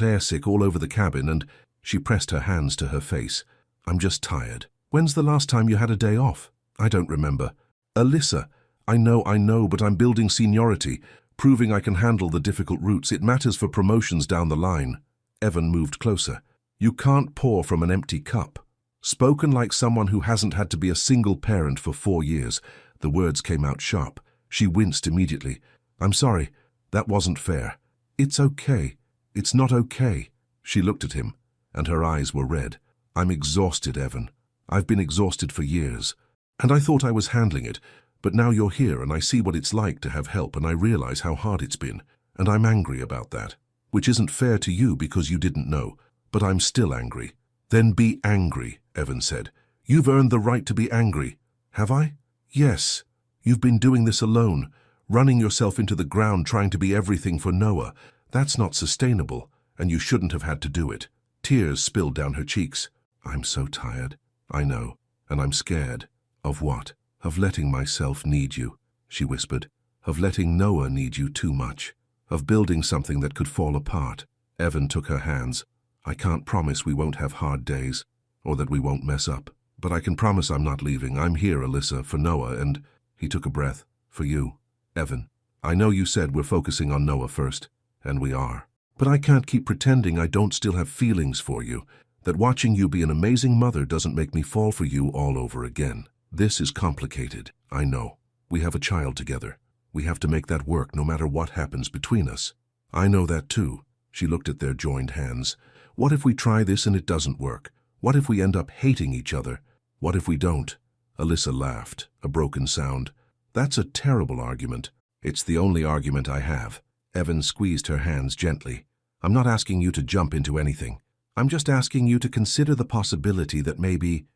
airsick all over the cabin and..." She pressed her hands to her face. "I'm just tired." "When's the last time you had a day off?" "I don't remember." "Alyssa, I know, but I'm building seniority, proving I can handle the difficult routes. It matters for promotions down the line." Evan moved closer. "You can't pour from an empty cup." Spoken like someone who hasn't had to be a single parent for 4 years, the words came out sharp. She winced immediately. "I'm sorry, that wasn't fair." "It's okay. It's not okay." She looked at him, and her eyes were red. "I'm exhausted, Evan. I've been exhausted for years. And I thought I was handling it, but now you're here and I see what it's like to have help and I realize how hard it's been. And I'm angry about that. Which isn't fair to you because you didn't know, but I'm still angry." "Then be angry," Evan said. "You've earned the right to be angry." "Have I?" "Yes. You've been doing this alone, running yourself into the ground trying to be everything for Noah. That's not sustainable, and you shouldn't have had to do it." Tears spilled down her cheeks. "I'm so tired." "I know, and I'm scared." "Of what?" "Of letting myself need you," she whispered. "Of letting Noah need you too much. Of building something that could fall apart." Evan took her hands. "I can't promise we won't have hard days." or that we won't mess up. But I can promise I'm not leaving. I'm here, Alyssa, for Noah, and—" he took a breath, "for you, Evan. I know you said we're focusing on Noah first, and we are. But I can't keep pretending I don't still have feelings for you, that watching you be an amazing mother doesn't make me fall for you all over again. This is complicated, I know. We have a child together. We have to make that work no matter what happens between us. I know that too." She looked at their joined hands. "What if we try this and it doesn't work? What if we end up hating each other? What if we don't?" Alyssa laughed, a broken sound. "That's a terrible argument." "It's the only argument I have." Evan squeezed her hands gently. "I'm not asking you to jump into anything. I'm just asking you to consider the possibility that maybe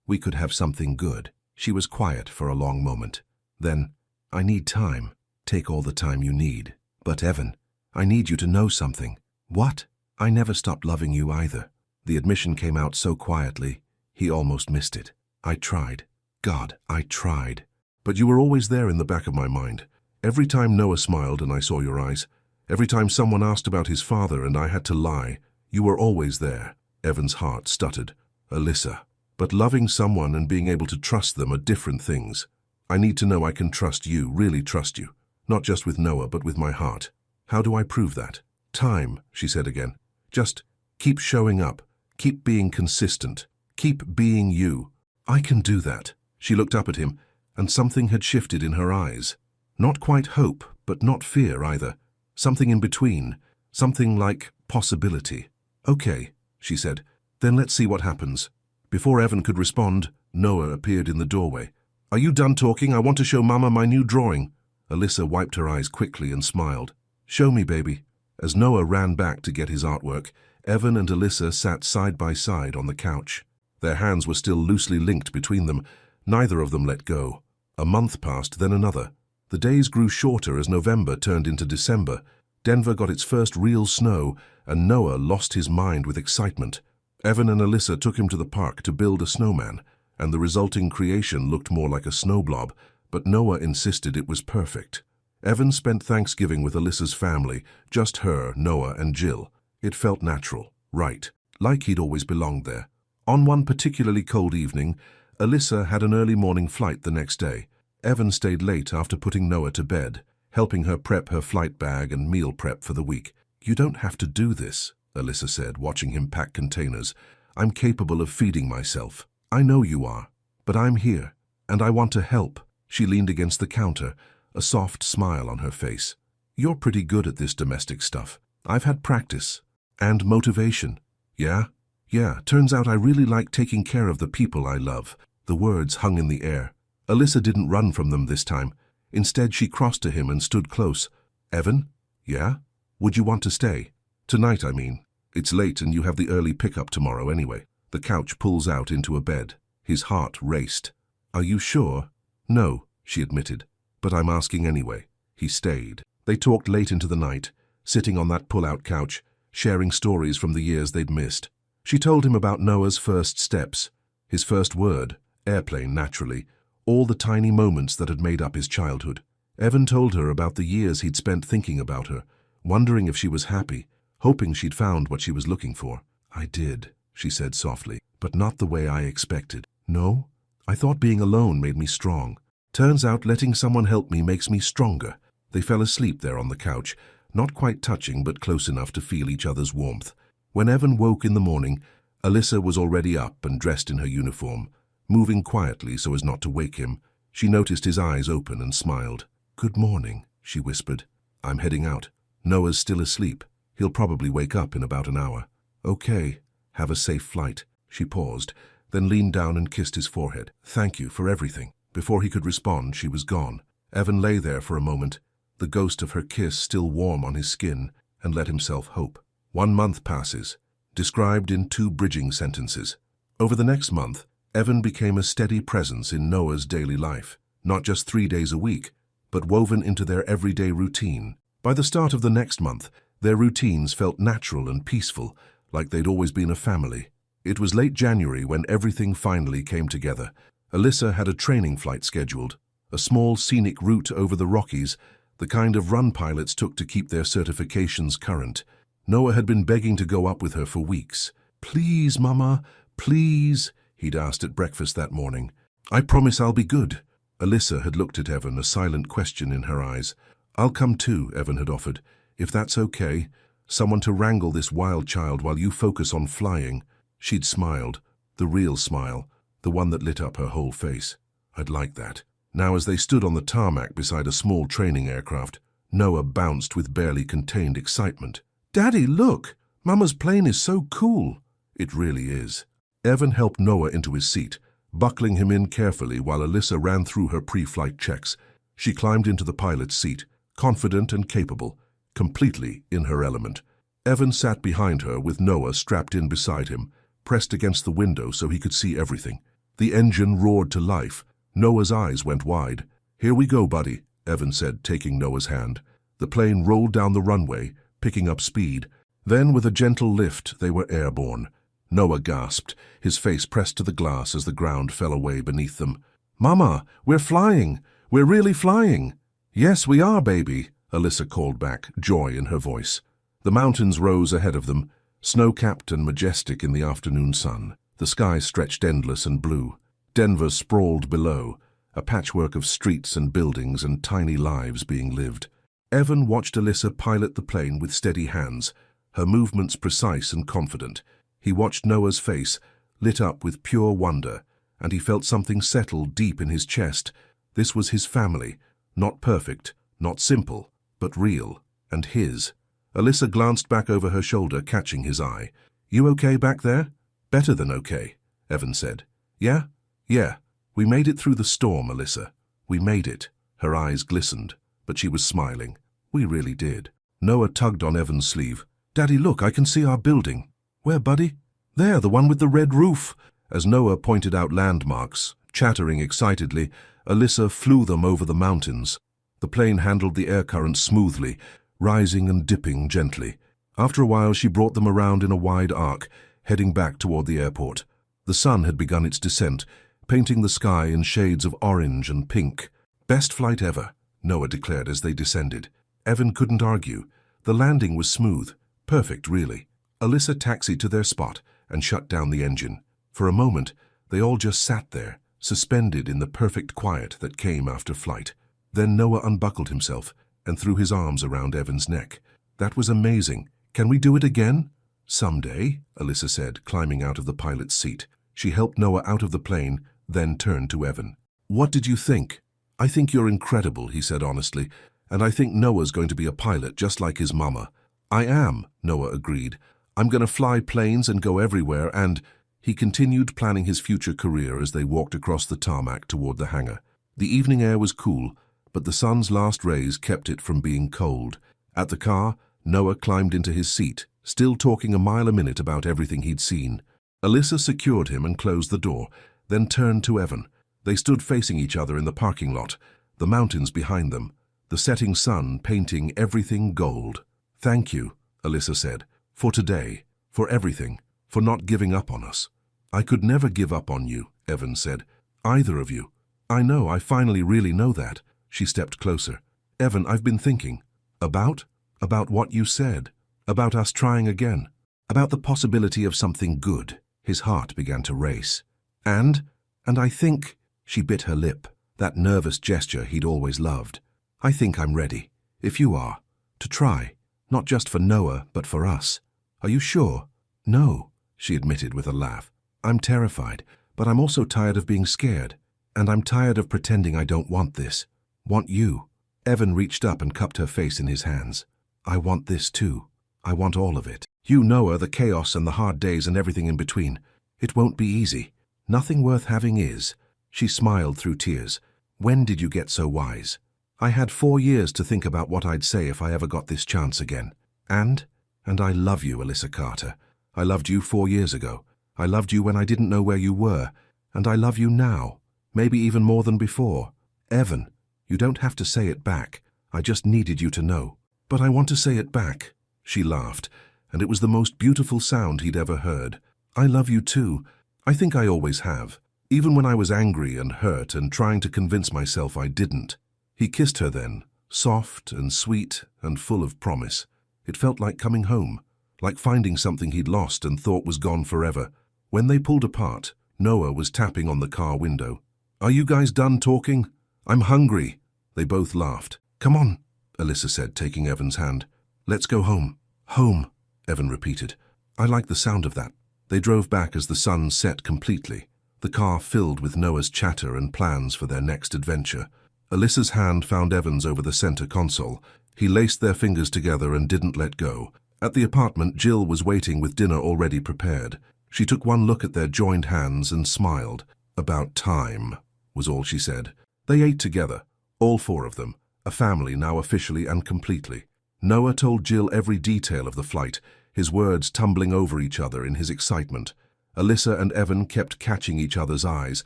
we could have something good." She was quiet for a long moment. Then, "I need time. Take all the time you need. But Evan, I need you to know something." "What?" "I never stopped loving you either." The admission came out so quietly, he almost missed it. "I tried. God, I tried. But you were always there in the back of my mind. Every time Noah smiled and I saw your eyes, every time someone asked about his father and I had to lie, you were always there." Evan's heart stuttered. "Alyssa, but loving someone and being able to trust them are different things. I need to know I can trust you, really trust you. Not just with Noah, but with my heart. How do I prove that?" "Time," she said again. "Just keep showing up. Keep being consistent. Keep being you." "I can do that." She looked up at him, and something had shifted in her eyes. Not quite hope, but not fear either. Something in between. Something like possibility. "Okay," she said. "Then let's see what happens." Before Evan could respond, Noah appeared in the doorway. "Are you done talking? I want to show Mama my new drawing." Alyssa wiped her eyes quickly and smiled. "Show me, baby." As Noah ran back to get his artwork, Evan and Alyssa sat side by side on the couch. Their hands were still loosely linked between them. Neither of them let go. A month passed, then another. The days grew shorter as November turned into December. Denver got its first real snow, and Noah lost his mind with excitement. Evan and Alyssa took him to the park to build a snowman, and the resulting creation looked more like a snow blob, but Noah insisted it was perfect. Evan spent Thanksgiving with Alyssa's family, just her, Noah, and Jill. It felt natural, right, like he'd always belonged there. On one particularly cold evening, Alyssa had an early morning flight the next day. Evan stayed late after putting Noah to bed, helping her prep her flight bag and meal prep for the week. "You don't have to do this," Alyssa said, watching him pack containers. "I'm capable of feeding myself." "I know you are, but I'm here, and I want to help." She leaned against the counter, a soft smile on her face. "You're pretty good at this domestic stuff. I've had practice. And motivation." "Yeah? Yeah, turns out I really like taking care of the people I love." The words hung in the air. Alyssa didn't run from them this time. Instead, she crossed to him and stood close. "Evan? Yeah? Would you want to stay? Tonight, I mean. It's late and you have the early pickup tomorrow anyway." The couch pulls out into a bed. His heart raced. "Are you sure?" "No," she admitted. "But I'm asking anyway." He stayed. They talked late into the night, sitting on that pull-out couch, sharing stories from the years they'd missed. She told him about Noah's first steps, his first word, airplane naturally, all the tiny moments that had made up his childhood. Evan told her about the years he'd spent thinking about her, wondering if she was happy, hoping she'd found what she was looking for. "I did," she said softly, "but not the way I expected." "No? I thought being alone made me strong. Turns out letting someone help me makes me stronger." They fell asleep there on the couch, not quite touching but close enough to feel each other's warmth. When Evan woke in the morning, Alyssa was already up and dressed in her uniform. Moving quietly so as not to wake him, she noticed his eyes open and smiled. "Good morning," she whispered. "I'm heading out. Noah's still asleep. He'll probably wake up in about an hour." "Okay. Have a safe flight." She paused, then leaned down and kissed his forehead. "Thank you for everything." Before he could respond, she was gone. Evan lay there for a moment, the ghost of her kiss still warm on his skin, and let himself hope. 1 month passes, described in 2 bridging sentences. Over the next month, Evan became a steady presence in Noah's daily life, not just 3 days a week, but woven into their everyday routine. By the start of the next month, their routines felt natural and peaceful, like they'd always been a family. It was late January when everything finally came together. Alyssa had a training flight scheduled, a small scenic route over the Rockies, the kind of run pilots took to keep their certifications current. Noah had been begging to go up with her for weeks. "Please, Mama, Please, he'd asked at breakfast that morning. I promise I'll be good. Alyssa had looked at Evan, a silent question in her eyes. I'll come too, Evan had offered, if that's okay. Someone to wrangle this wild child while you focus on flying. She'd smiled, the real smile, the one that lit up her whole face. I'd like that. Now, as they stood on the tarmac beside a small training aircraft, Noah bounced with barely contained excitement. Daddy, look! Mama's plane is so cool. It really is. Evan helped Noah into his seat, buckling him in carefully while Alyssa ran through her pre-flight checks. She climbed into the pilot's seat, confident and capable, completely in her element. Evan sat behind her with Noah strapped in beside him, pressed against the window so he could see everything. The engine roared to life. Noah's eyes went wide. Here we go, buddy, Evan said, taking Noah's hand. The plane rolled down the runway, picking up speed. Then, with a gentle lift, they were airborne. Noah gasped, his face pressed to the glass as the ground fell away beneath them. Mama, we're flying! We're really flying! Yes, we are, baby, Alyssa called back, joy in her voice. The mountains rose ahead of them, snow-capped and majestic in the afternoon sun. The sky stretched endless and blue. Denver sprawled below, a patchwork of streets and buildings and tiny lives being lived. Evan watched Alyssa pilot the plane with steady hands, her movements precise and confident. He watched Noah's face, lit up with pure wonder, and he felt something settle deep in his chest. This was his family, not perfect, not simple, but real, and his. Alyssa glanced back over her shoulder, catching his eye. You okay back there? Better than okay, Evan said. Yeah? Yeah. We made it through the storm, Alyssa. We made it. Her eyes glistened, but she was smiling. We really did. Noah tugged on Evan's sleeve. Daddy, look, I can see our building. Where, buddy? There, the one with the red roof. As Noah pointed out landmarks, chattering excitedly, Alyssa flew them over the mountains. The plane handled the air currents smoothly, rising and dipping gently. After a while, she brought them around in a wide arc, heading back toward the airport. The sun had begun its descent, painting the sky in shades of orange and pink. Best flight ever, Noah declared as they descended. Evan couldn't argue. The landing was smooth. Perfect, really. Alyssa taxied to their spot and shut down the engine. For a moment, they all just sat there, suspended in the perfect quiet that came after flight. Then Noah unbuckled himself and threw his arms around Evan's neck. That was amazing. Can we do it again? Someday, Alyssa said, climbing out of the pilot's seat. She helped Noah out of the plane, then turned to Evan. What did you think? I think you're incredible, he said honestly, and I think Noah's going to be a pilot just like his mama. I am, Noah agreed. I'm going to fly planes and go everywhere, and he continued planning his future career as they walked across the tarmac toward the hangar. The evening air was cool, but the sun's last rays kept it from being cold. At the car, Noah climbed into his seat, still talking a mile a minute about everything he'd seen. Alyssa secured him and closed the door, then turned to Evan. They stood facing each other in the parking lot, the mountains behind them, the setting sun painting everything gold. Thank you, Alyssa said, for today, for everything, for not giving up on us. I could never give up on you, Evan said. Either of you. I know, I finally really know that. She stepped closer. Evan, I've been thinking. About what you said. About us trying again. About the possibility of something good. His heart began to race. And I think, she bit her lip, that nervous gesture he'd always loved. I think I'm ready, if you are, to try, not just for Noah, but for us. Are you sure? No, she admitted with a laugh. I'm terrified, but I'm also tired of being scared, and I'm tired of pretending I don't want this. Want you. Evan reached up and cupped her face in his hands. I want this too. I want all of it. You, Noah, the chaos and the hard days and everything in between. It won't be easy. Nothing worth having is. She smiled through tears. When did you get so wise? I had 4 years to think about what I'd say if I ever got this chance again. And I love you, Alyssa Carter. I loved you 4 years ago. I loved you when I didn't know where you were. And I love you now, maybe even more than before. Evan, you don't have to say it back. I just needed you to know. But I want to say it back. She laughed, and it was the most beautiful sound he'd ever heard. I love you too. I think I always have, even when I was angry and hurt and trying to convince myself I didn't. He kissed her then, soft and sweet and full of promise. It felt like coming home, like finding something he'd lost and thought was gone forever. When they pulled apart, Noah was tapping on the car window. "Are you guys done talking? I'm hungry." They both laughed. "Come on," Alyssa said, taking Evan's hand. "Let's go home." "Home," Evan repeated. "I like the sound of that." They drove back as the sun set completely, the car filled with Noah's chatter and plans for their next adventure. Alyssa's hand found Evan's over the center console. He laced their fingers together and didn't let go. At the apartment, Jill was waiting with dinner already prepared. She took one look at their joined hands and smiled. "About time," was all she said. They ate together, all four of them, a family now officially and completely. Noah told Jill every detail of the flight, his words tumbling over each other in his excitement. Alyssa and Evan kept catching each other's eyes,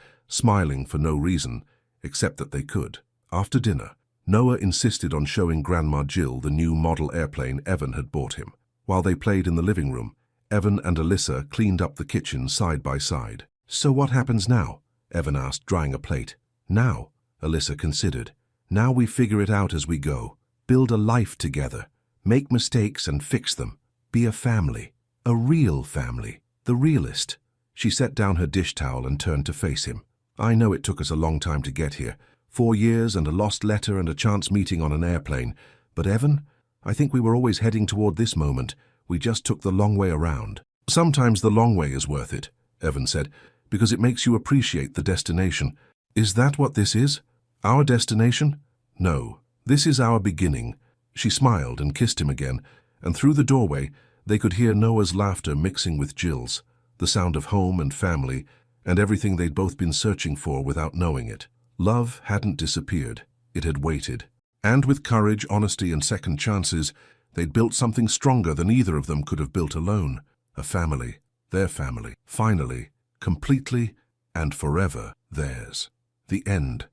smiling for no reason, except that they could. After dinner, Noah insisted on showing Grandma Jill the new model airplane Evan had bought him. While they played in the living room, Evan and Alyssa cleaned up the kitchen side by side. "So what happens now?" Evan asked, drying a plate. "Now," Alyssa considered. "Now we figure it out as we go. Build a life together. Make mistakes and fix them. Be a family. A real family. The realest." She set down her dish towel and turned to face him. "I know it took us a long time to get here. 4 years and a lost letter and a chance meeting on an airplane. But Evan, I think we were always heading toward this moment. We just took the long way around." "Sometimes the long way is worth it," Evan said, "because it makes you appreciate the destination." "Is that what this is? Our destination?" "No, this is our beginning." She smiled and kissed him again, and through the doorway, they could hear Noah's laughter mixing with Jill's, the sound of home and family, and everything they'd both been searching for without knowing it. Love hadn't disappeared. It had waited. And with courage, honesty, and second chances, they'd built something stronger than either of them could have built alone. A family. Their family. Finally, completely and forever theirs. The end.